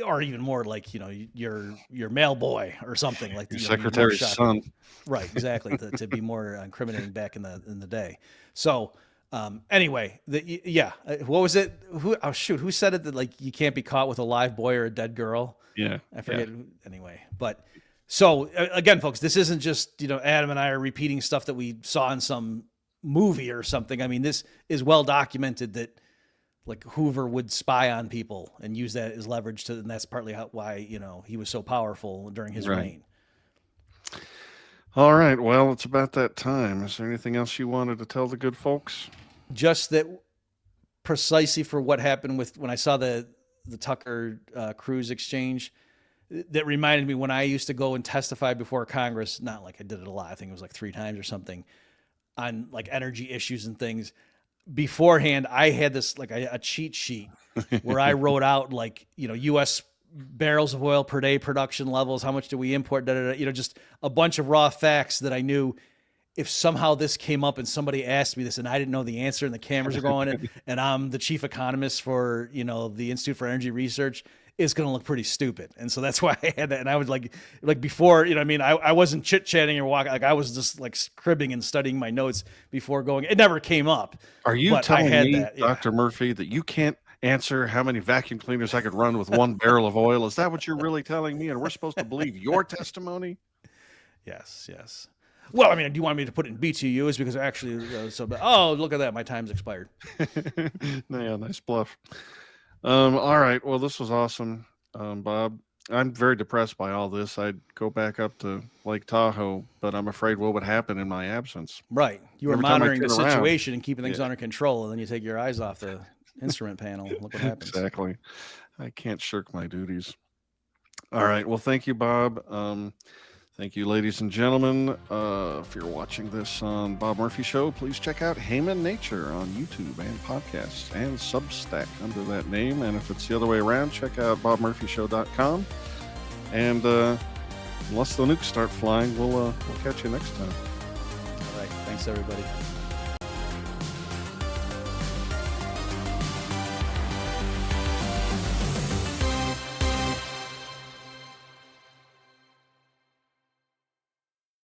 or even more like, your mail boy or something like your secretary's son. Right. Exactly. to be more incriminating back in the day. So, anyway, what was it? Who said it that like you can't be caught with a live boy or a dead girl? Yeah. I forget. Yeah. Anyway, but so again, folks, this isn't just, Adam and I are repeating stuff that we saw in some movie or something. I mean, this is well documented that like Hoover would spy on people and use that as leverage and that's partly why, he was so powerful during his reign. All right. Well, it's about that time. Is there anything else you wanted to tell the good folks? Just that precisely for what happened when I saw the Tucker Cruz exchange, that reminded me when I used to go and testify before Congress, not like I did it a lot. I think it was like 3 times or something on like energy issues and things. Beforehand, I had this like a cheat sheet where I wrote out like, U.S. barrels of oil per day production levels. How much do we import? Just a bunch of raw facts that I knew if somehow this came up and somebody asked me this and I didn't know the answer and the cameras are going and I'm the chief economist for, the Institute for Energy Research, it's going to look pretty stupid. And so that's why I had that. And I would like before, I wasn't chit chatting or walking. Like I was just like cribbing and studying my notes before going. It never came up. Are you telling me, Dr. Murphy, that you can't answer how many vacuum cleaners I could run with 1 barrel of oil? Is that what you're really telling me? And we're supposed to believe your testimony? Yes. Well, I mean, do you want me to put it in BTUs because actually, look at that. My time's expired. Yeah, nice bluff. All right. Well, this was awesome, Bob. I'm very depressed by all this. I'd go back up to Lake Tahoe, but I'm afraid what would happen in my absence. Right. You were monitoring the situation and keeping things under control, and then you take your eyes off the instrument panel. Look what happens. Exactly. I can't shirk my duties. All right. Well, thank you, Bob. Thank you, ladies and gentlemen. If you're watching this on Bob Murphy Show, please check out Haman Nature on YouTube and podcasts and Substack under that name. And if it's the other way around, check out bobmurphyshow.com. And unless the nukes start flying, we'll catch you next time. All right. Thanks, everybody.